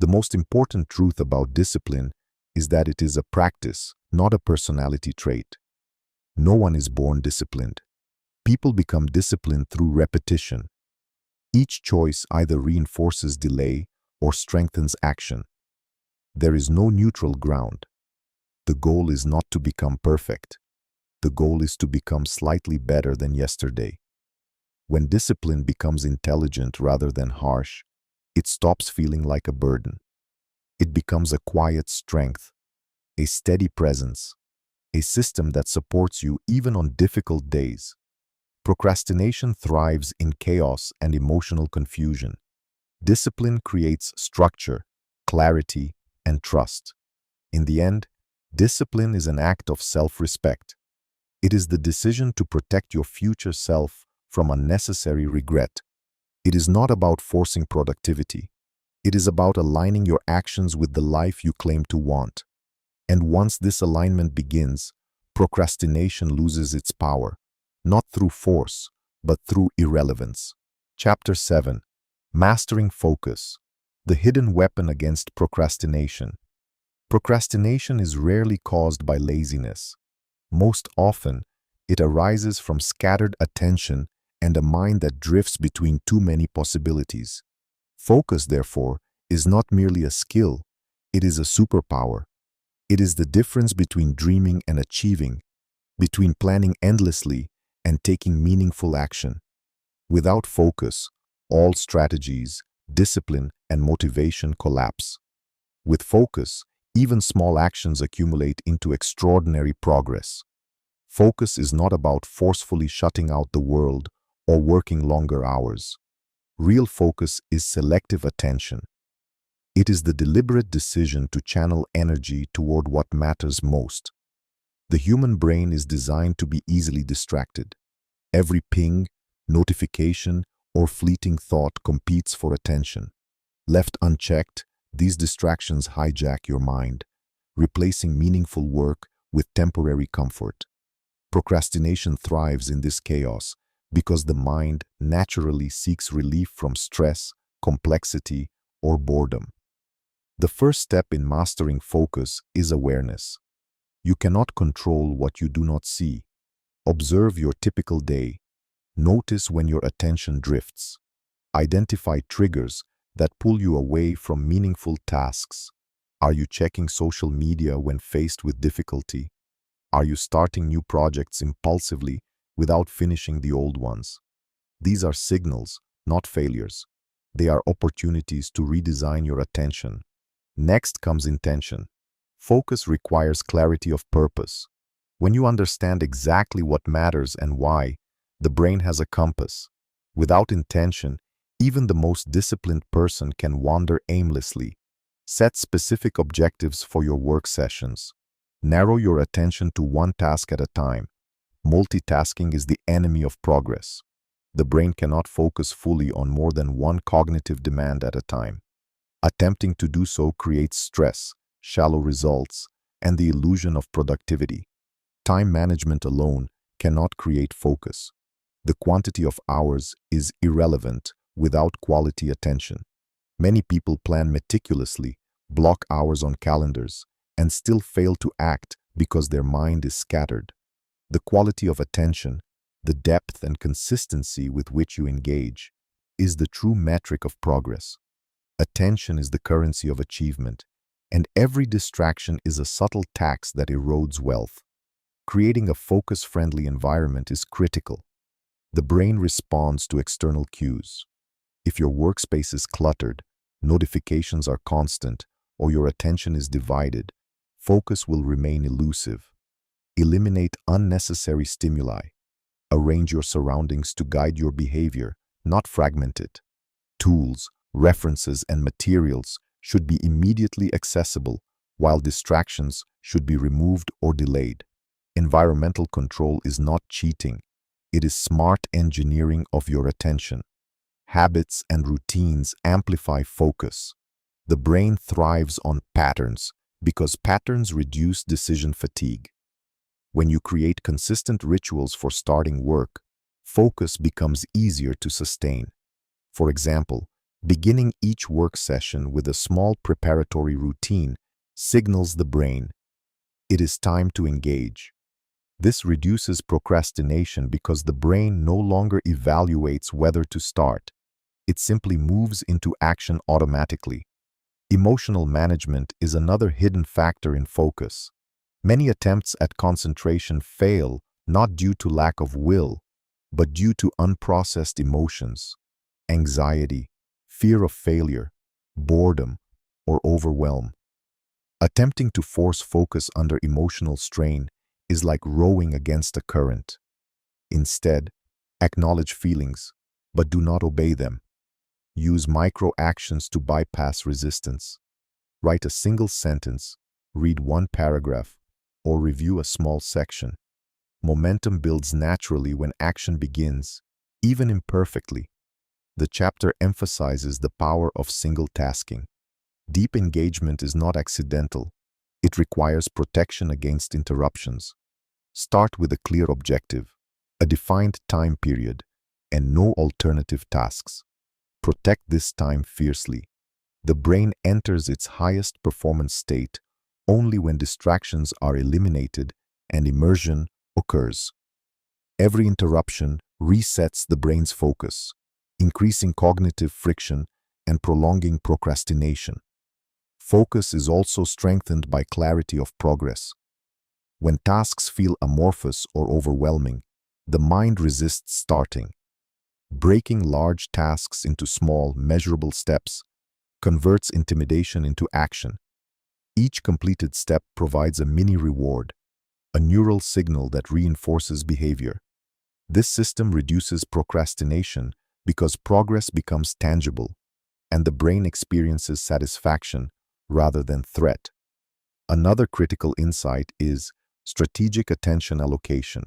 The most important truth about discipline is that it is a practice, not a personality trait. No one is born disciplined. People become disciplined through repetition. Each choice either reinforces delay or strengthens action. There is no neutral ground. The goal is not to become perfect. The goal is to become slightly better than yesterday. When discipline becomes intelligent rather than harsh, it stops feeling like a burden. It becomes a quiet strength, a steady presence, a system that supports you even on difficult days. Procrastination thrives in chaos and emotional confusion. Discipline creates structure, clarity, and trust. In the end, discipline is an act of self-respect. It is the decision to protect your future self from unnecessary regret. It is not about forcing productivity. It is about aligning your actions with the life you claim to want. And once this alignment begins, procrastination loses its power, not through force, but through irrelevance. Chapter 7. Mastering Focus. The hidden weapon against procrastination. Procrastination is rarely caused by laziness. Most often, it arises from scattered attention and a mind that drifts between too many possibilities. Focus, therefore, is not merely a skill, it is a superpower. It is the difference between dreaming and achieving, between planning endlessly and taking meaningful action. Without focus, all strategies, discipline, and motivation collapse. With focus, even small actions accumulate into extraordinary progress. Focus is not about forcefully shutting out the world or working longer hours. Real focus is selective attention. It is the deliberate decision to channel energy toward what matters most. The human brain is designed to be easily distracted. Every ping, notification, or fleeting thought competes for attention. Left unchecked, these distractions hijack your mind, replacing meaningful work with temporary comfort. Procrastination thrives in this chaos because the mind naturally seeks relief from stress, complexity, or boredom. The first step in mastering focus is awareness. You cannot control what you do not see. Observe your typical day. Notice when your attention drifts. Identify triggers that pull you away from meaningful tasks. Are you checking social media when faced with difficulty? Are you starting new projects impulsively without finishing the old ones? These are signals, not failures. They are opportunities to redesign your attention. Next comes intention. Focus requires clarity of purpose. When you understand exactly what matters and why, the brain has a compass. Without intention, Even the most disciplined person can wander aimlessly. Set specific objectives for your work sessions. Narrow your attention to one task at a time. Multitasking is the enemy of progress. The brain cannot focus fully on more than one cognitive demand at a time. Attempting to do so creates stress, shallow results, and the illusion of productivity. Time management alone cannot create focus. The quantity of hours is irrelevant without quality attention. Many people plan meticulously, block hours on calendars, and still fail to act because their mind is scattered. The quality of attention, the depth and consistency with which you engage, is the true metric of progress. Attention is the currency of achievement, and every distraction is a subtle tax that erodes wealth. Creating a focus-friendly environment is critical. The brain responds to external cues. If your workspace is cluttered, notifications are constant, or your attention is divided, focus will remain elusive. Eliminate unnecessary stimuli. Arrange your surroundings to guide your behavior, not fragment it. Tools, references, and materials should be immediately accessible, while distractions should be removed or delayed. Environmental control is not cheating. It is smart engineering of your attention. Habits and routines amplify focus. The brain thrives on patterns because patterns reduce decision fatigue. When you create consistent rituals for starting work, focus becomes easier to sustain. For example, beginning each work session with a small preparatory routine signals the brain, it is time to engage. This reduces procrastination because the brain no longer evaluates whether to start. It simply moves into action automatically. Emotional management is another hidden factor in focus. Many attempts at concentration fail not due to lack of will, but due to unprocessed emotions, anxiety, fear of failure, boredom, or overwhelm. Attempting to force focus under emotional strain is like rowing against a current. Instead, acknowledge feelings, but do not obey them. Use micro-actions to bypass resistance. Write a single sentence, read one paragraph, or review a small section. Momentum builds naturally when action begins, even imperfectly. The chapter emphasizes the power of single tasking. Deep engagement is not accidental. It requires protection against interruptions. Start with a clear objective, a defined time period, and no alternative tasks. Protect this time fiercely. The brain enters its highest performance state only when distractions are eliminated and immersion occurs. Every interruption resets the brain's focus, increasing cognitive friction and prolonging procrastination. Focus is also strengthened by clarity of progress. When tasks feel amorphous or overwhelming, the mind resists starting. Breaking large tasks into small, measurable steps converts intimidation into action. Each completed step provides a mini reward, a neural signal that reinforces behavior. This system reduces procrastination because progress becomes tangible, and the brain experiences satisfaction rather than threat. Another critical insight is strategic attention allocation.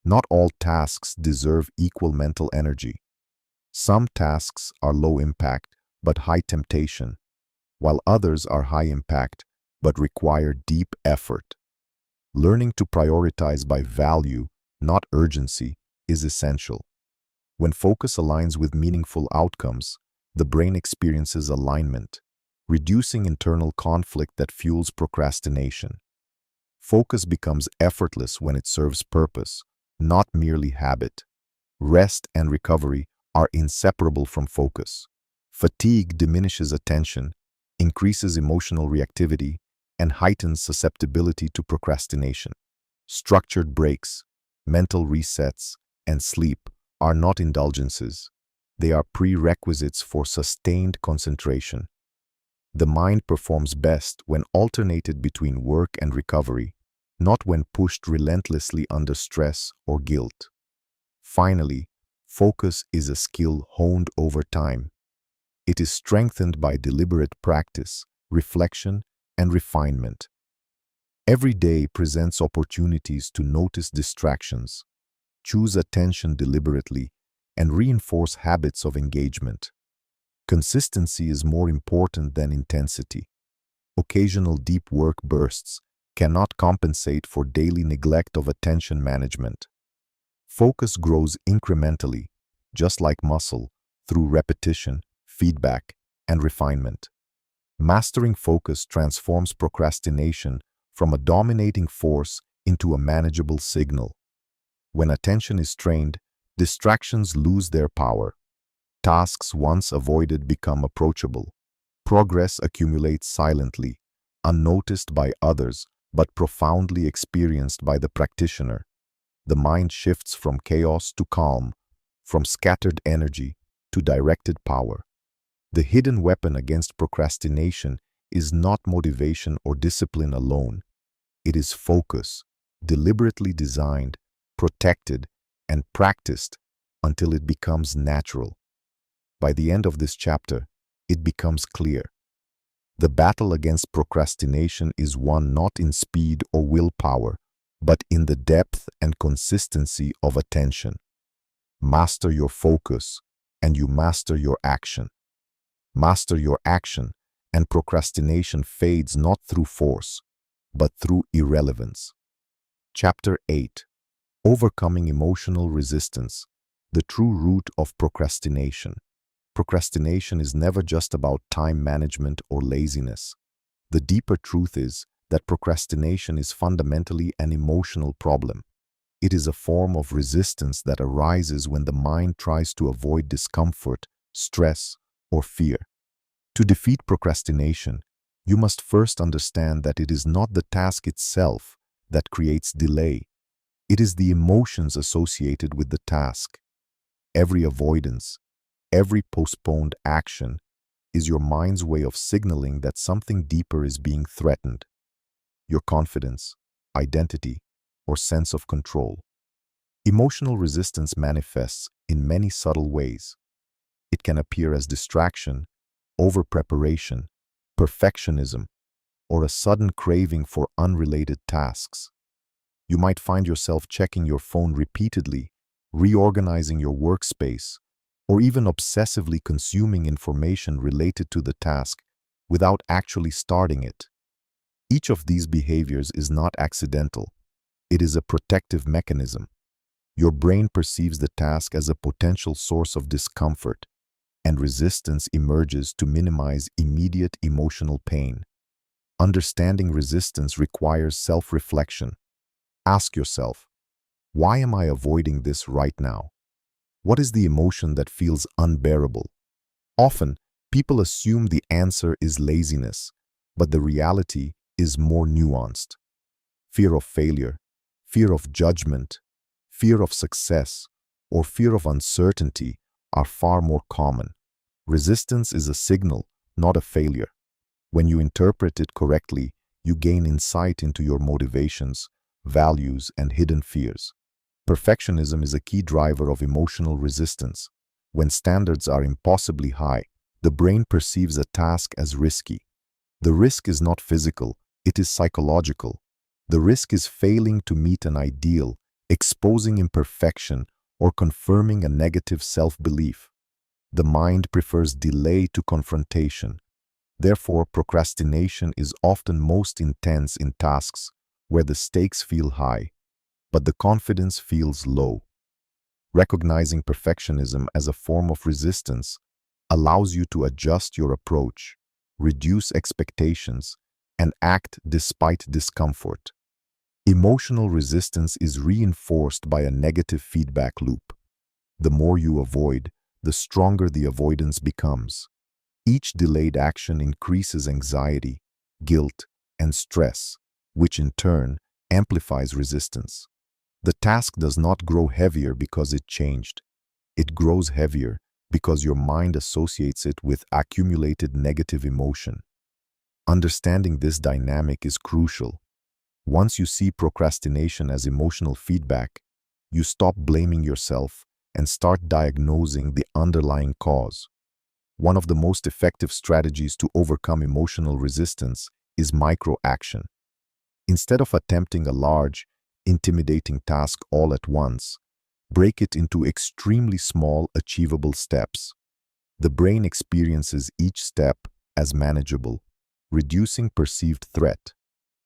Not all tasks deserve equal mental energy. Some tasks are low impact but high temptation, while others are high impact but require deep effort. Learning to prioritize by value, not urgency, is essential. When focus aligns with meaningful outcomes, the brain experiences alignment, reducing internal conflict that fuels procrastination. Focus becomes effortless when it serves purpose, not merely habit. Rest and recovery are inseparable from focus. Fatigue diminishes attention, increases emotional reactivity, and heightens susceptibility to procrastination. Structured breaks, mental resets, and sleep are not indulgences. They are prerequisites for sustained concentration. The mind performs best when alternated between work and recovery, not when pushed relentlessly under stress or guilt. Finally, Focus is a skill honed over time. It is strengthened by deliberate practice, reflection, and refinement. Every day presents opportunities to notice distractions, choose attention deliberately, and reinforce habits of engagement. Consistency is more important than intensity. Occasional deep work bursts cannot compensate for daily neglect of attention management. Focus grows incrementally, just like muscle, through repetition, feedback, and refinement. Mastering focus transforms procrastination from a dominating force into a manageable signal. When attention is trained, distractions lose their power. Tasks once avoided become approachable. Progress accumulates silently, unnoticed by others, but profoundly experienced by the practitioner. The mind shifts from chaos to calm, from scattered energy to directed power. The hidden weapon against procrastination is not motivation or discipline alone. It is focus, deliberately designed, protected, and practiced until it becomes natural. By the end of this chapter, it becomes clear. The battle against procrastination is won not in speed or willpower, but in the depth and consistency of attention. Master your focus, and you master your action. Master your action, and procrastination fades not through force, but through irrelevance. Chapter 8. Overcoming emotional resistance, the true root of procrastination. Procrastination is never just about time management or laziness. The deeper truth is that procrastination is fundamentally an emotional problem. It is a form of resistance that arises when the mind tries to avoid discomfort, stress, or fear. To defeat procrastination, you must first understand that it is not the task itself that creates delay. It is the emotions associated with the task. Every avoidance, every postponed action is your mind's way of signaling that something deeper is being threatened. Your confidence, identity, or sense of control. Emotional resistance manifests in many subtle ways. It can appear as distraction, over-preparation, perfectionism, or a sudden craving for unrelated tasks. You might find yourself checking your phone repeatedly, reorganizing your workspace, or even obsessively consuming information related to the task without actually starting it. Each of these behaviors is not accidental. It is a protective mechanism. Your brain perceives the task as a potential source of discomfort, and resistance emerges to minimize immediate emotional pain. Understanding resistance requires self-reflection. Ask yourself, why am I avoiding this right now? What is the emotion that feels unbearable? Often, people assume the answer is laziness, but the reality is more nuanced. Fear of failure, fear of judgment, fear of success, or fear of uncertainty are far more common. Resistance is a signal, not a failure. When you interpret it correctly, you gain insight into your motivations, values, and hidden fears. Perfectionism is a key driver of emotional resistance. When standards are impossibly high, the brain perceives a task as risky. The risk is not physical, it is psychological. The risk is failing to meet an ideal, exposing imperfection, or confirming a negative self-belief. The mind prefers delay to confrontation. Therefore, procrastination is often most intense in tasks where the stakes feel high, but the confidence feels low. Recognizing perfectionism as a form of resistance allows you to adjust your approach, reduce expectations, and act despite discomfort. Emotional resistance is reinforced by a negative feedback loop. The more you avoid, the stronger the avoidance becomes. Each delayed action increases anxiety, guilt, and stress, which in turn amplifies resistance. The task does not grow heavier because it changed. It grows heavier because your mind associates it with accumulated negative emotion. Understanding this dynamic is crucial. Once you see procrastination as emotional feedback, you stop blaming yourself and start diagnosing the underlying cause. One of the most effective strategies to overcome emotional resistance is micro-action. Instead of attempting a large, intimidating task all at once, break it into extremely small, achievable steps. The brain experiences each step as manageable, reducing perceived threat.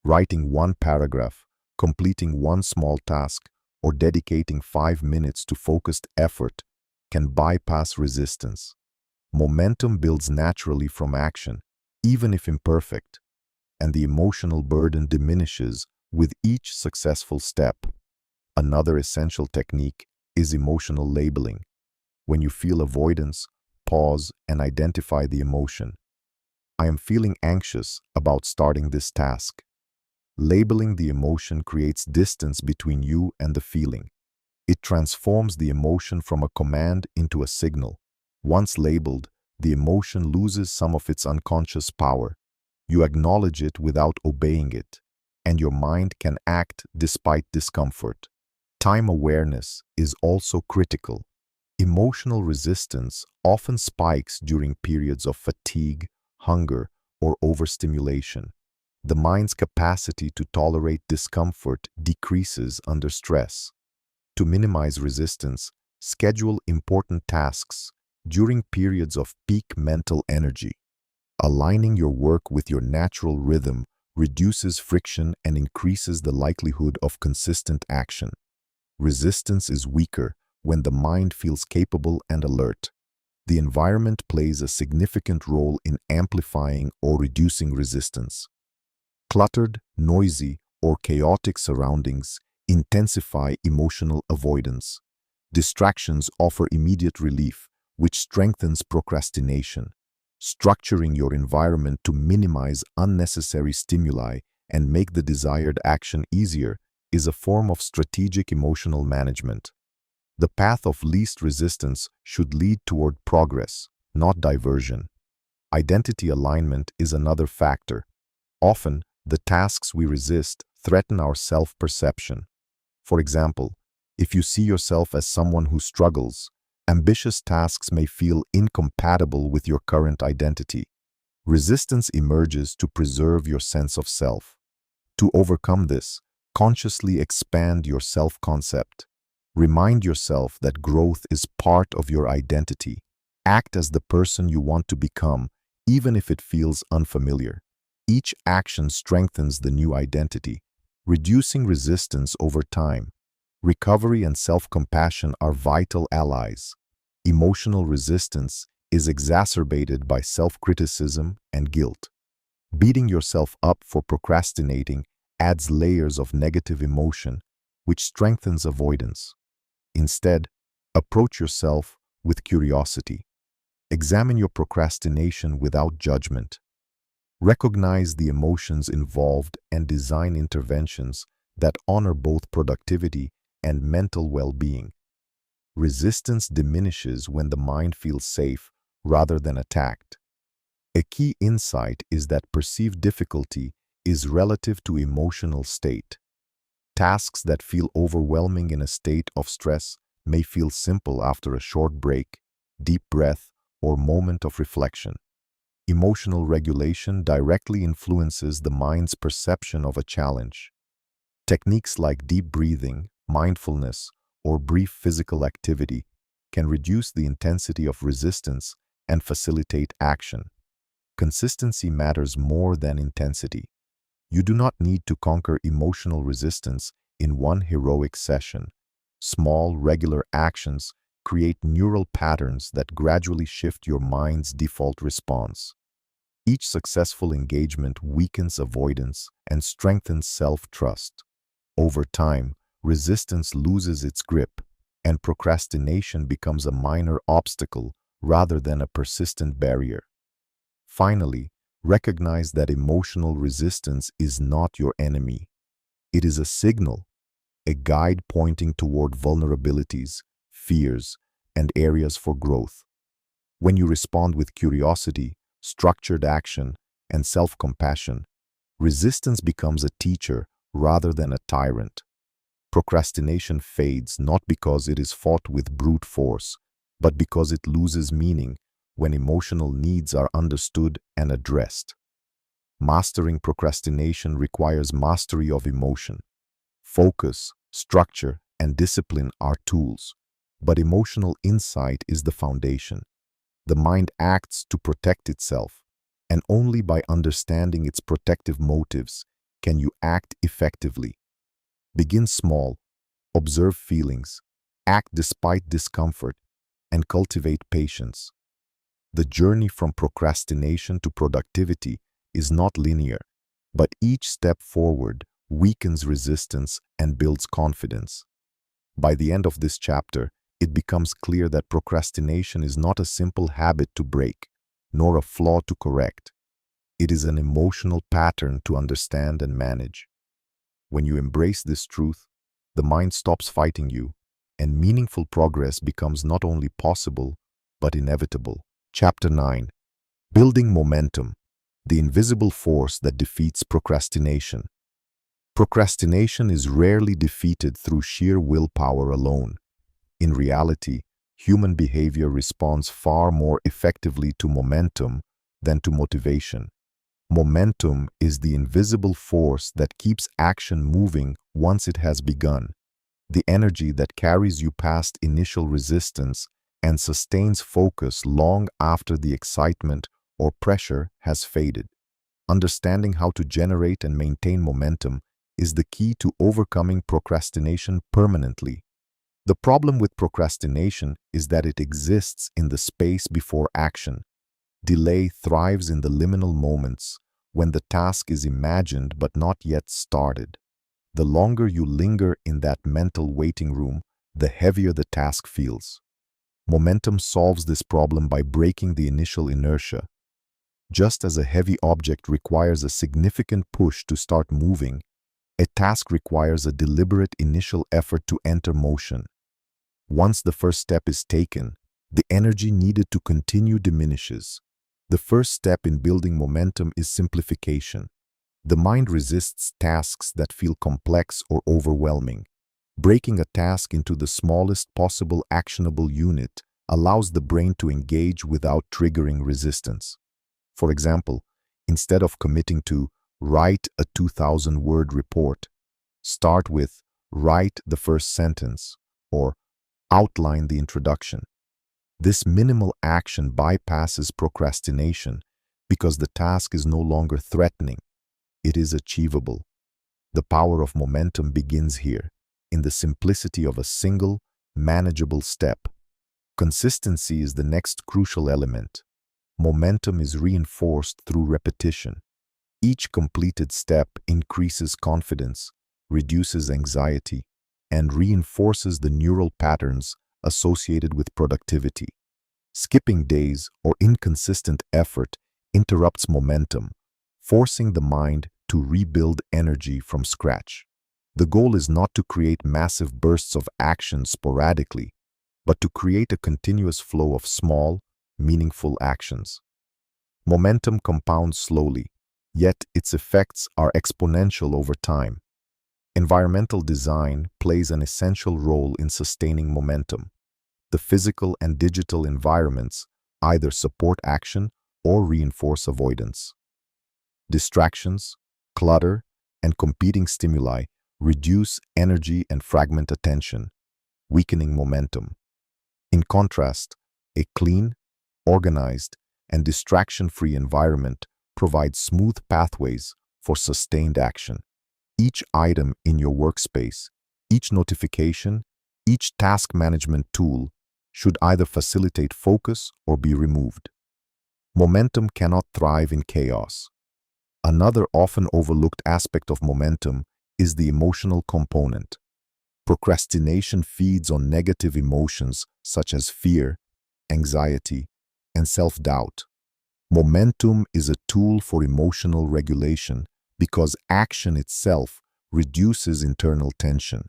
Writing one paragraph, completing one small task, or dedicating 5 minutes to focused effort can bypass resistance. Momentum builds naturally from action, even if imperfect, and the emotional burden diminishes with each successful step. Another essential technique is emotional labeling. When you feel avoidance, pause and identify the emotion. I am feeling anxious about starting this task. Labeling the emotion creates distance between you and the feeling. It transforms the emotion from a command into a signal. Once labeled, the emotion loses some of its unconscious power. You acknowledge it without obeying it, and your mind can act despite discomfort. Time awareness is also critical. Emotional resistance often spikes during periods of fatigue, hunger, or overstimulation. The mind's capacity to tolerate discomfort decreases under stress. To minimize resistance, schedule important tasks during periods of peak mental energy. Aligning your work with your natural rhythm reduces friction and increases the likelihood of consistent action. Resistance is weaker when the mind feels capable and alert. The environment plays a significant role in amplifying or reducing resistance. Cluttered, noisy, or chaotic surroundings intensify emotional avoidance. Distractions offer immediate relief, which strengthens procrastination. Structuring your environment to minimize unnecessary stimuli and make the desired action easier is a form of strategic emotional management. The path of least resistance should lead toward progress, not diversion. Identity alignment is another factor. Often, the tasks we resist threaten our self-perception. For example, if you see yourself as someone who struggles, ambitious tasks may feel incompatible with your current identity. Resistance emerges to preserve your sense of self. To overcome this, consciously expand your self-concept. Remind yourself that growth is part of your identity. Act as the person you want to become, even if it feels unfamiliar. Each action strengthens the new identity, reducing resistance over time. Recovery and self-compassion are vital allies. Emotional resistance is exacerbated by self-criticism and guilt. Beating yourself up for procrastinating adds layers of negative emotion, which strengthens avoidance. Instead, approach yourself with curiosity. Examine your procrastination without judgment. Recognize the emotions involved and design interventions that honor both productivity and mental well-being. Resistance diminishes when the mind feels safe rather than attacked. A key insight is that perceived difficulty is relative to emotional state. Tasks that feel overwhelming in a state of stress may feel simple after a short break, deep breath, or moment of reflection. Emotional regulation directly influences the mind's perception of a challenge. Techniques like deep breathing, mindfulness, or brief physical activity can reduce the intensity of resistance and facilitate action. Consistency matters more than intensity. You do not need to conquer emotional resistance in one heroic session. Small, regular actions create neural patterns that gradually shift your mind's default response. Each successful engagement weakens avoidance and strengthens self-trust. Over time, resistance loses its grip, and procrastination becomes a minor obstacle rather than a persistent barrier. Finally, recognize that emotional resistance is not your enemy. It is a signal, a guide pointing toward vulnerabilities, fears, and areas for growth. When you respond with curiosity, structured action, and self-compassion, resistance becomes a teacher rather than a tyrant. Procrastination fades not because it is fought with brute force, but because it loses meaning when emotional needs are understood and addressed. Mastering procrastination requires mastery of emotion. Focus, structure, and discipline are tools, but emotional insight is the foundation. The mind acts to protect itself, and only by understanding its protective motives can you act effectively. Begin small, observe feelings, act despite discomfort, and cultivate patience. The journey from procrastination to productivity is not linear, but each step forward weakens resistance and builds confidence. By the end of this chapter, it becomes clear that procrastination is not a simple habit to break, nor a flaw to correct. It is an emotional pattern to understand and manage. When you embrace this truth, the mind stops fighting you, and meaningful progress becomes not only possible, but inevitable. Chapter 9. Building Momentum, the invisible force that defeats procrastination. Procrastination is rarely defeated through sheer willpower alone. In reality, human behavior responds far more effectively to momentum than to motivation. Momentum is the invisible force that keeps action moving once it has begun, the energy that carries you past initial resistance and sustains focus long after the excitement or pressure has faded. Understanding how to generate and maintain momentum is the key to overcoming procrastination permanently. The problem with procrastination is that it exists in the space before action. Delay thrives in the liminal moments, when the task is imagined but not yet started. The longer you linger in that mental waiting room, the heavier the task feels. Momentum solves this problem by breaking the initial inertia. Just as a heavy object requires a significant push to start moving, a task requires a deliberate initial effort to enter motion. Once the first step is taken, the energy needed to continue diminishes. The first step in building momentum is simplification. The mind resists tasks that feel complex or overwhelming. Breaking a task into the smallest possible actionable unit allows the brain to engage without triggering resistance. For example, instead of committing to write a 2,000-word report, start with write the first sentence or outline the introduction. This minimal action bypasses procrastination because the task is no longer threatening. It is achievable. The power of momentum begins here, in the simplicity of a single, manageable step. Consistency is the next crucial element. Momentum is reinforced through repetition. Each completed step increases confidence, reduces anxiety, and reinforces the neural patterns associated with productivity. Skipping days or inconsistent effort interrupts momentum, forcing the mind to rebuild energy from scratch. The goal is not to create massive bursts of action sporadically, but to create a continuous flow of small, meaningful actions. Momentum compounds slowly, yet its effects are exponential over time. Environmental design plays an essential role in sustaining momentum. The physical and digital environments either support action or reinforce avoidance. Distractions, clutter, and competing stimuli reduce energy and fragment attention, weakening momentum. In contrast, a clean, organized, and distraction-free environment provides smooth pathways for sustained action. Each item in your workspace, each notification, each task management tool should either facilitate focus or be removed. Momentum cannot thrive in chaos. Another often overlooked aspect of momentum is the emotional component. Procrastination feeds on negative emotions such as fear, anxiety, and self-doubt. Momentum is a tool for emotional regulation because action itself reduces internal tension.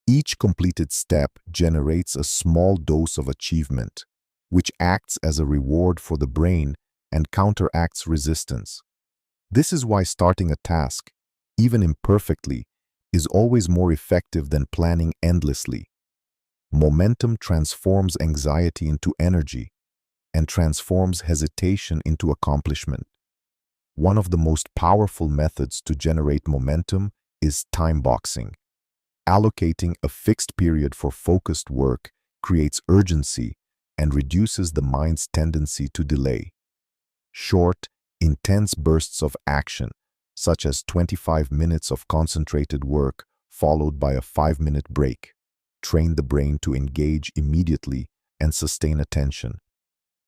Each completed step generates a small dose of achievement, which acts as a reward for the brain and counteracts resistance. This is why starting a task, even imperfectly, is always more effective than planning endlessly. Momentum transforms anxiety into energy and transforms hesitation into accomplishment. One of the most powerful methods to generate momentum is time boxing. Allocating a fixed period for focused work creates urgency and reduces the mind's tendency to delay. Short, intense bursts of action, such as 25 minutes of concentrated work followed by a 5-minute break, train the brain to engage immediately and sustain attention.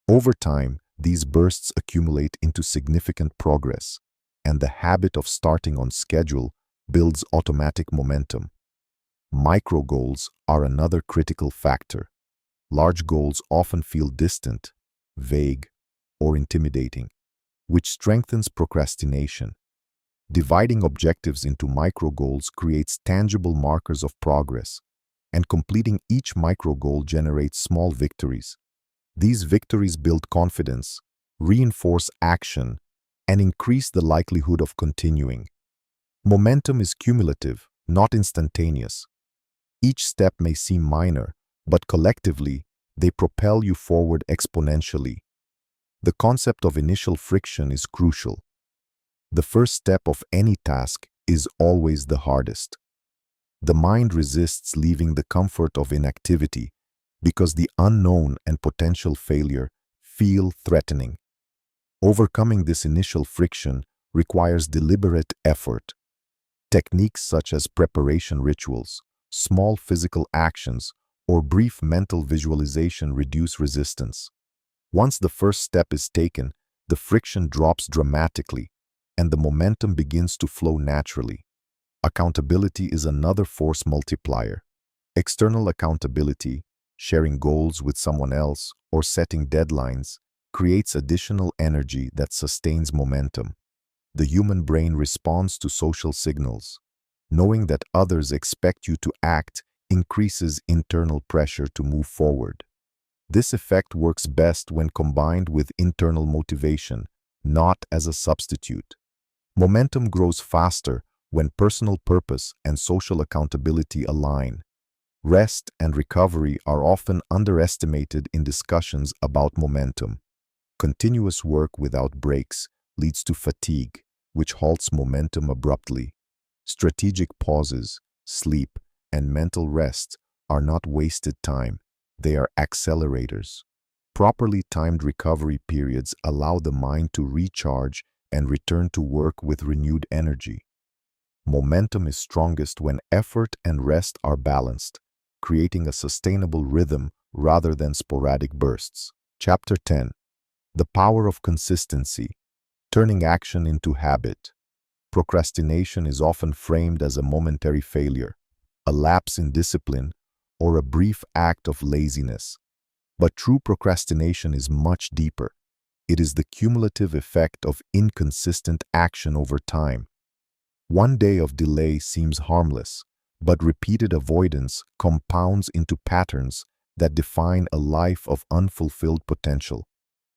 Over time, these bursts accumulate into significant progress, and the habit of starting on schedule builds automatic momentum. Micro goals are another critical factor. Large goals often feel distant, vague, or intimidating, which strengthens procrastination. Dividing objectives into micro goals creates tangible markers of progress, and completing each micro goal generates small victories. These victories build confidence, reinforce action, and increase the likelihood of continuing. Momentum is cumulative, not instantaneous. Each step may seem minor, but collectively, they propel you forward exponentially. The concept of initial friction is crucial. The first step of any task is always the hardest. The mind resists leaving the comfort of inactivity because the unknown and potential failure feel threatening. Overcoming this initial friction requires deliberate effort. Techniques such as preparation rituals, small physical actions, or brief mental visualization reduce resistance. Once the first step is taken, the friction drops dramatically, and the momentum begins to flow naturally. Accountability is another force multiplier. External accountability, sharing goals with someone else, or setting deadlines, creates additional energy that sustains momentum. The human brain responds to social signals. Knowing that others expect you to act increases internal pressure to move forward. This effect works best when combined with internal motivation, not as a substitute. Momentum grows faster when personal purpose and social accountability align. Rest and recovery are often underestimated in discussions about momentum. Continuous work without breaks leads to fatigue, which halts momentum abruptly. Strategic pauses, sleep, and mental rest are not wasted time, they are accelerators. Properly timed recovery periods allow the mind to recharge and return to work with renewed energy. Momentum is strongest when effort and rest are balanced, creating a sustainable rhythm rather than sporadic bursts. Chapter 10. The Power of Consistency, Turning Action into Habit. Procrastination is often framed as a momentary failure, a lapse in discipline, or a brief act of laziness. But true procrastination is much deeper. It is the cumulative effect of inconsistent action over time. One day of delay seems harmless, but repeated avoidance compounds into patterns that define a life of unfulfilled potential.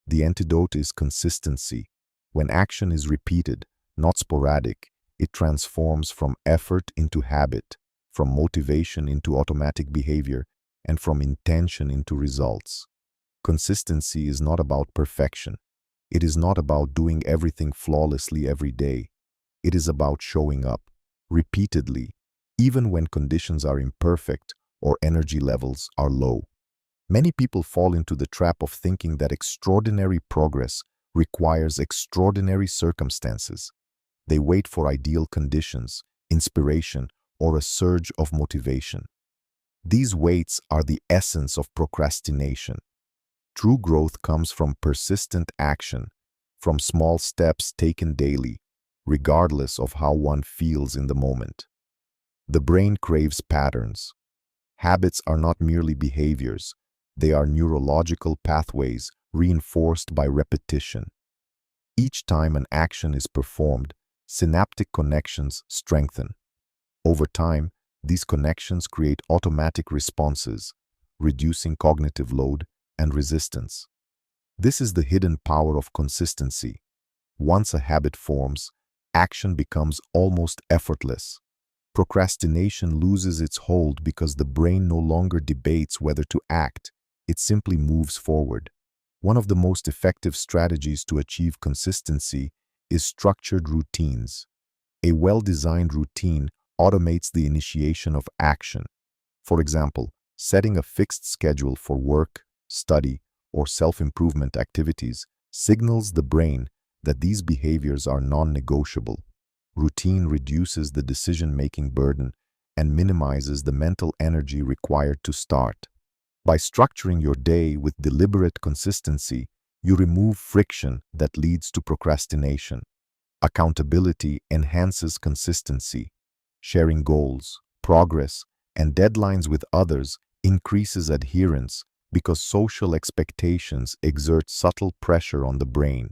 The antidote is consistency. When action is repeated, not sporadic, it transforms from effort into habit, from motivation into automatic behavior, and from intention into results. Consistency is not about perfection. It is not about doing everything flawlessly every day. It is about showing up, repeatedly, even when conditions are imperfect or energy levels are low. Many people fall into the trap of thinking that extraordinary progress requires extraordinary circumstances. They wait for ideal conditions, inspiration, or a surge of motivation. These waits are the essence of procrastination. True growth comes from persistent action, from small steps taken daily, regardless of how one feels in the moment. The brain craves patterns. Habits are not merely behaviors, they are neurological pathways reinforced by repetition. Each time an action is performed, synaptic connections strengthen. Over time, these connections create automatic responses, reducing cognitive load and resistance. This is the hidden power of consistency. Once a habit forms, action becomes almost effortless. Procrastination loses its hold because the brain no longer debates whether to act, it simply moves forward. One of the most effective strategies to achieve consistency is structured routines. A well-designed routine automates the initiation of action. For example, setting a fixed schedule for work, study, or self-improvement activities signals the brain that these behaviors are non-negotiable. Routine reduces the decision-making burden and minimizes the mental energy required to start. By structuring your day with deliberate consistency, you remove friction that leads to procrastination. Accountability enhances consistency. Sharing goals, progress, and deadlines with others increases adherence because social expectations exert subtle pressure on the brain.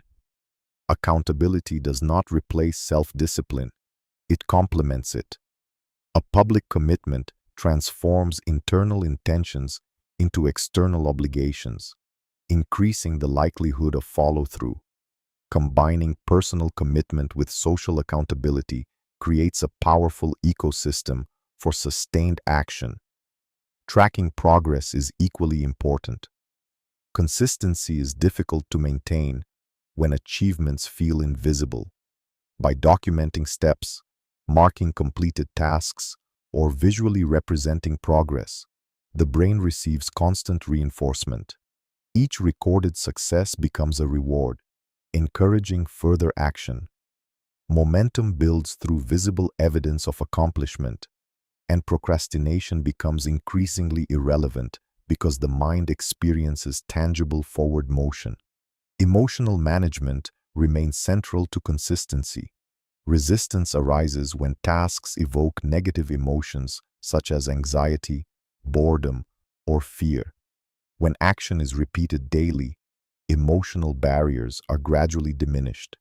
Accountability does not replace self-discipline, it complements it. A public commitment transforms internal intentions into external obligations, increasing the likelihood of follow-through. Combining personal commitment with social accountability creates a powerful ecosystem for sustained action. Tracking progress is equally important. Consistency is difficult to maintain when achievements feel invisible. By documenting steps, marking completed tasks, or visually representing progress, the brain receives constant reinforcement. Each recorded success becomes a reward, encouraging further action. Momentum builds through visible evidence of accomplishment, and procrastination becomes increasingly irrelevant because the mind experiences tangible forward motion. Emotional management remains central to consistency. Resistance arises when tasks evoke negative emotions such as anxiety, boredom, or fear. When action is repeated daily, emotional barriers are gradually diminished.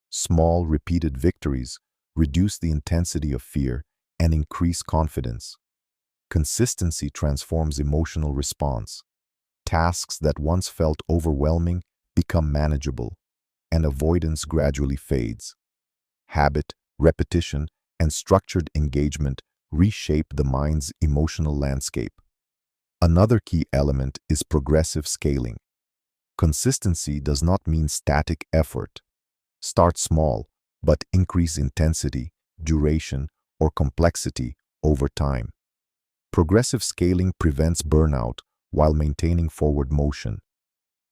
Small, repeated victories reduce the intensity of fear and increase confidence. Consistency transforms emotional response. Tasks that once felt overwhelming become manageable, and avoidance gradually fades. Habit, repetition, and structured engagement reshape the mind's emotional landscape. Another key element is progressive scaling. Consistency does not mean static effort. Start small, but increase intensity, duration, or complexity over time. Progressive scaling prevents burnout while maintaining forward motion.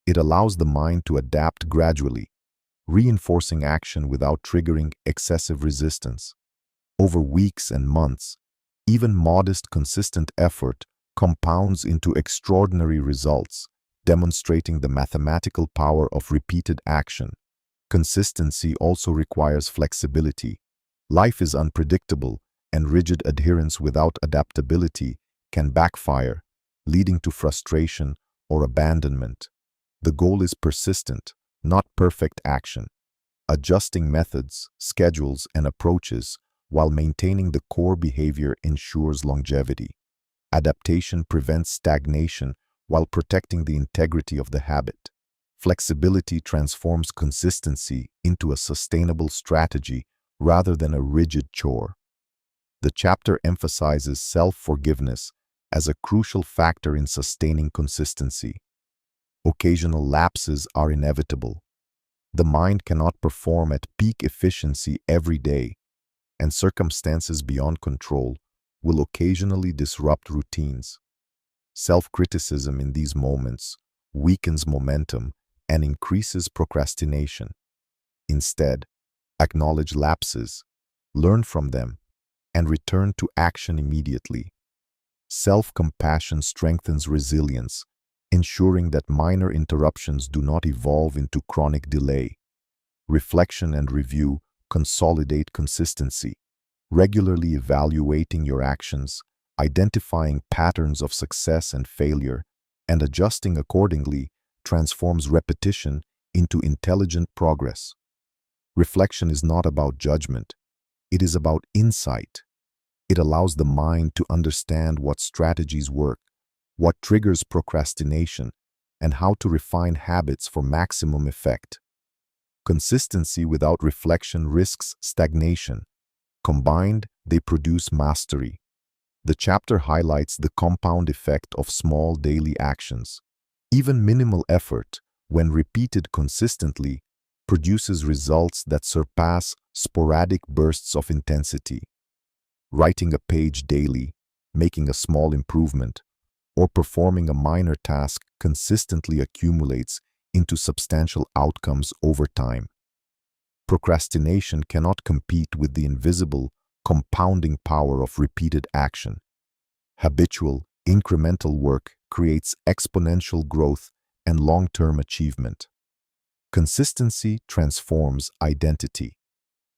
It allows the mind to adapt gradually, reinforcing action without triggering excessive resistance. Over weeks and months, even modest, consistent effort compounds into extraordinary results, demonstrating the mathematical power of repeated action. Consistency also requires flexibility. Life is unpredictable, and rigid adherence without adaptability can backfire, leading to frustration or abandonment. The goal is persistent, not perfect action. Adjusting methods, schedules, and approaches while maintaining the core behavior ensures longevity. Adaptation prevents stagnation while protecting the integrity of the habit. Flexibility transforms consistency into a sustainable strategy rather than a rigid chore. The chapter emphasizes self-forgiveness as a crucial factor in sustaining consistency. Occasional lapses are inevitable. The mind cannot perform at peak efficiency every day, and circumstances beyond control will occasionally disrupt routines. Self-criticism in these moments weakens momentum and increases procrastination. Instead, acknowledge lapses, learn from them, and return to action immediately. Self-compassion strengthens resilience, ensuring that minor interruptions do not evolve into chronic delay. Reflection and review consolidate consistency. Regularly evaluating your actions, identifying patterns of success and failure, and adjusting accordingly transforms repetition into intelligent progress. Reflection is not about judgment, it is about insight. It allows the mind to understand what strategies work, what triggers procrastination, and how to refine habits for maximum effect. Consistency without reflection risks stagnation. Combined, they produce mastery. The chapter highlights the compound effect of small daily actions. Even minimal effort, when repeated consistently, produces results that surpass sporadic bursts of intensity. Writing a page daily, making a small improvement, or performing a minor task consistently accumulates into substantial outcomes over time. Procrastination cannot compete with the invisible, compounding power of repeated action. Habitual, incremental work creates exponential growth and long-term achievement. Consistency transforms identity.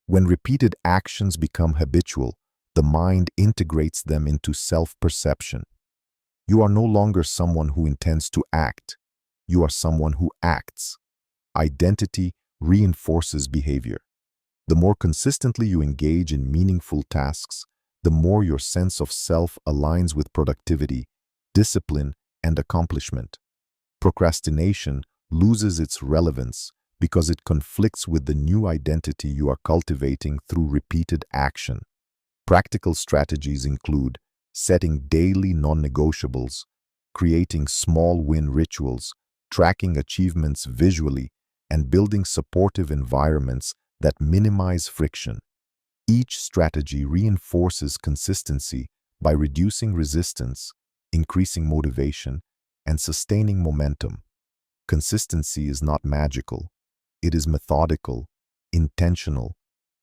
When repeated actions become habitual, the mind integrates them into self-perception. You are no longer someone who intends to act. You are someone who acts. Identity reinforces behavior. The more consistently you engage in meaningful tasks, the more your sense of self aligns with productivity, discipline, and accomplishment. Procrastination loses its relevance because it conflicts with the new identity you are cultivating through repeated action. Practical strategies include setting daily non-negotiables, creating small win rituals, tracking achievements visually, and building supportive environments that minimize friction. Each strategy reinforces consistency by reducing resistance, increasing motivation, and sustaining momentum. Consistency is not magical. It is methodical, intentional,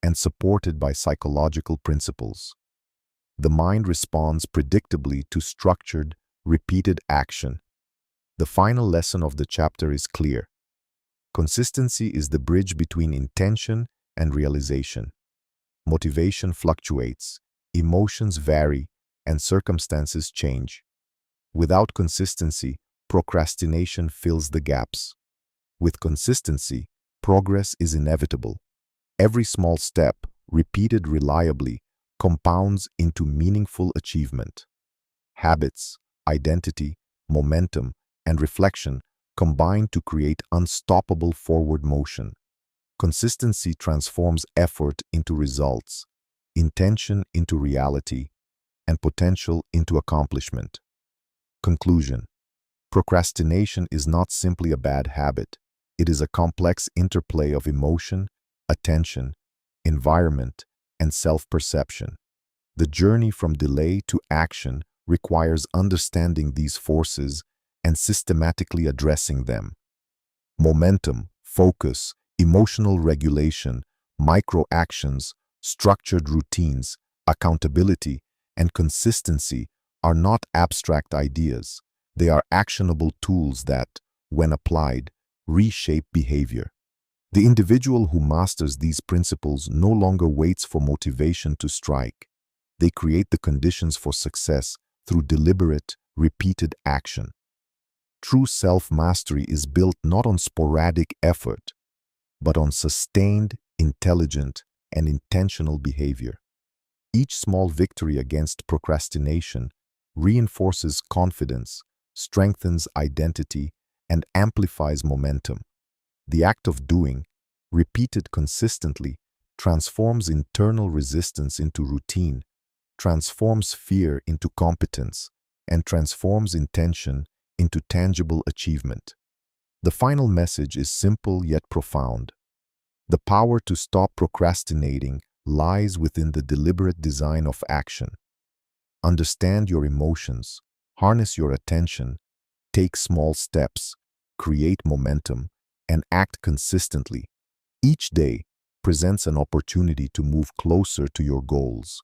and supported by psychological principles. The mind responds predictably to structured, repeated action. The final lesson of the chapter is clear. Consistency is the bridge between intention and realization. Motivation fluctuates, emotions vary, and circumstances change. Without consistency, procrastination fills the gaps. With consistency, progress is inevitable. Every small step, repeated reliably, compounds into meaningful achievement. Habits, identity, momentum, and reflection combine to create unstoppable forward motion. Consistency transforms effort into results, intention into reality, and potential into accomplishment. Conclusion: procrastination is not simply a bad habit. It is a complex interplay of emotion, attention, environment, and self-perception. The journey from delay to action requires understanding these forces and systematically addressing them. Momentum, focus, emotional regulation, micro-actions, structured routines, accountability, and consistency are not abstract ideas. They are actionable tools that, when applied, reshape behavior. The individual who masters these principles no longer waits for motivation to strike. They create the conditions for success through deliberate, repeated action. True self-mastery is built not on sporadic effort, but on sustained, intelligent, and intentional behavior. Each small victory against procrastination reinforces confidence, strengthens identity, and amplifies momentum. The act of doing, repeated consistently, transforms internal resistance into routine, transforms fear into competence, and transforms intention into tangible achievement. The final message is simple yet profound. The power to stop procrastinating lies within the deliberate design of action. Understand your emotions, harness your attention, take small steps, create momentum, and act consistently. Each day presents an opportunity to move closer to your goals.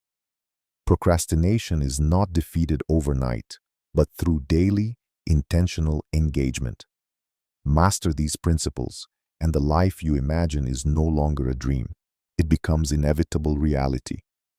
Procrastination is not defeated overnight, but through daily, intentional engagement. Master these principles, and the life you imagine is no longer a dream. It becomes inevitable reality.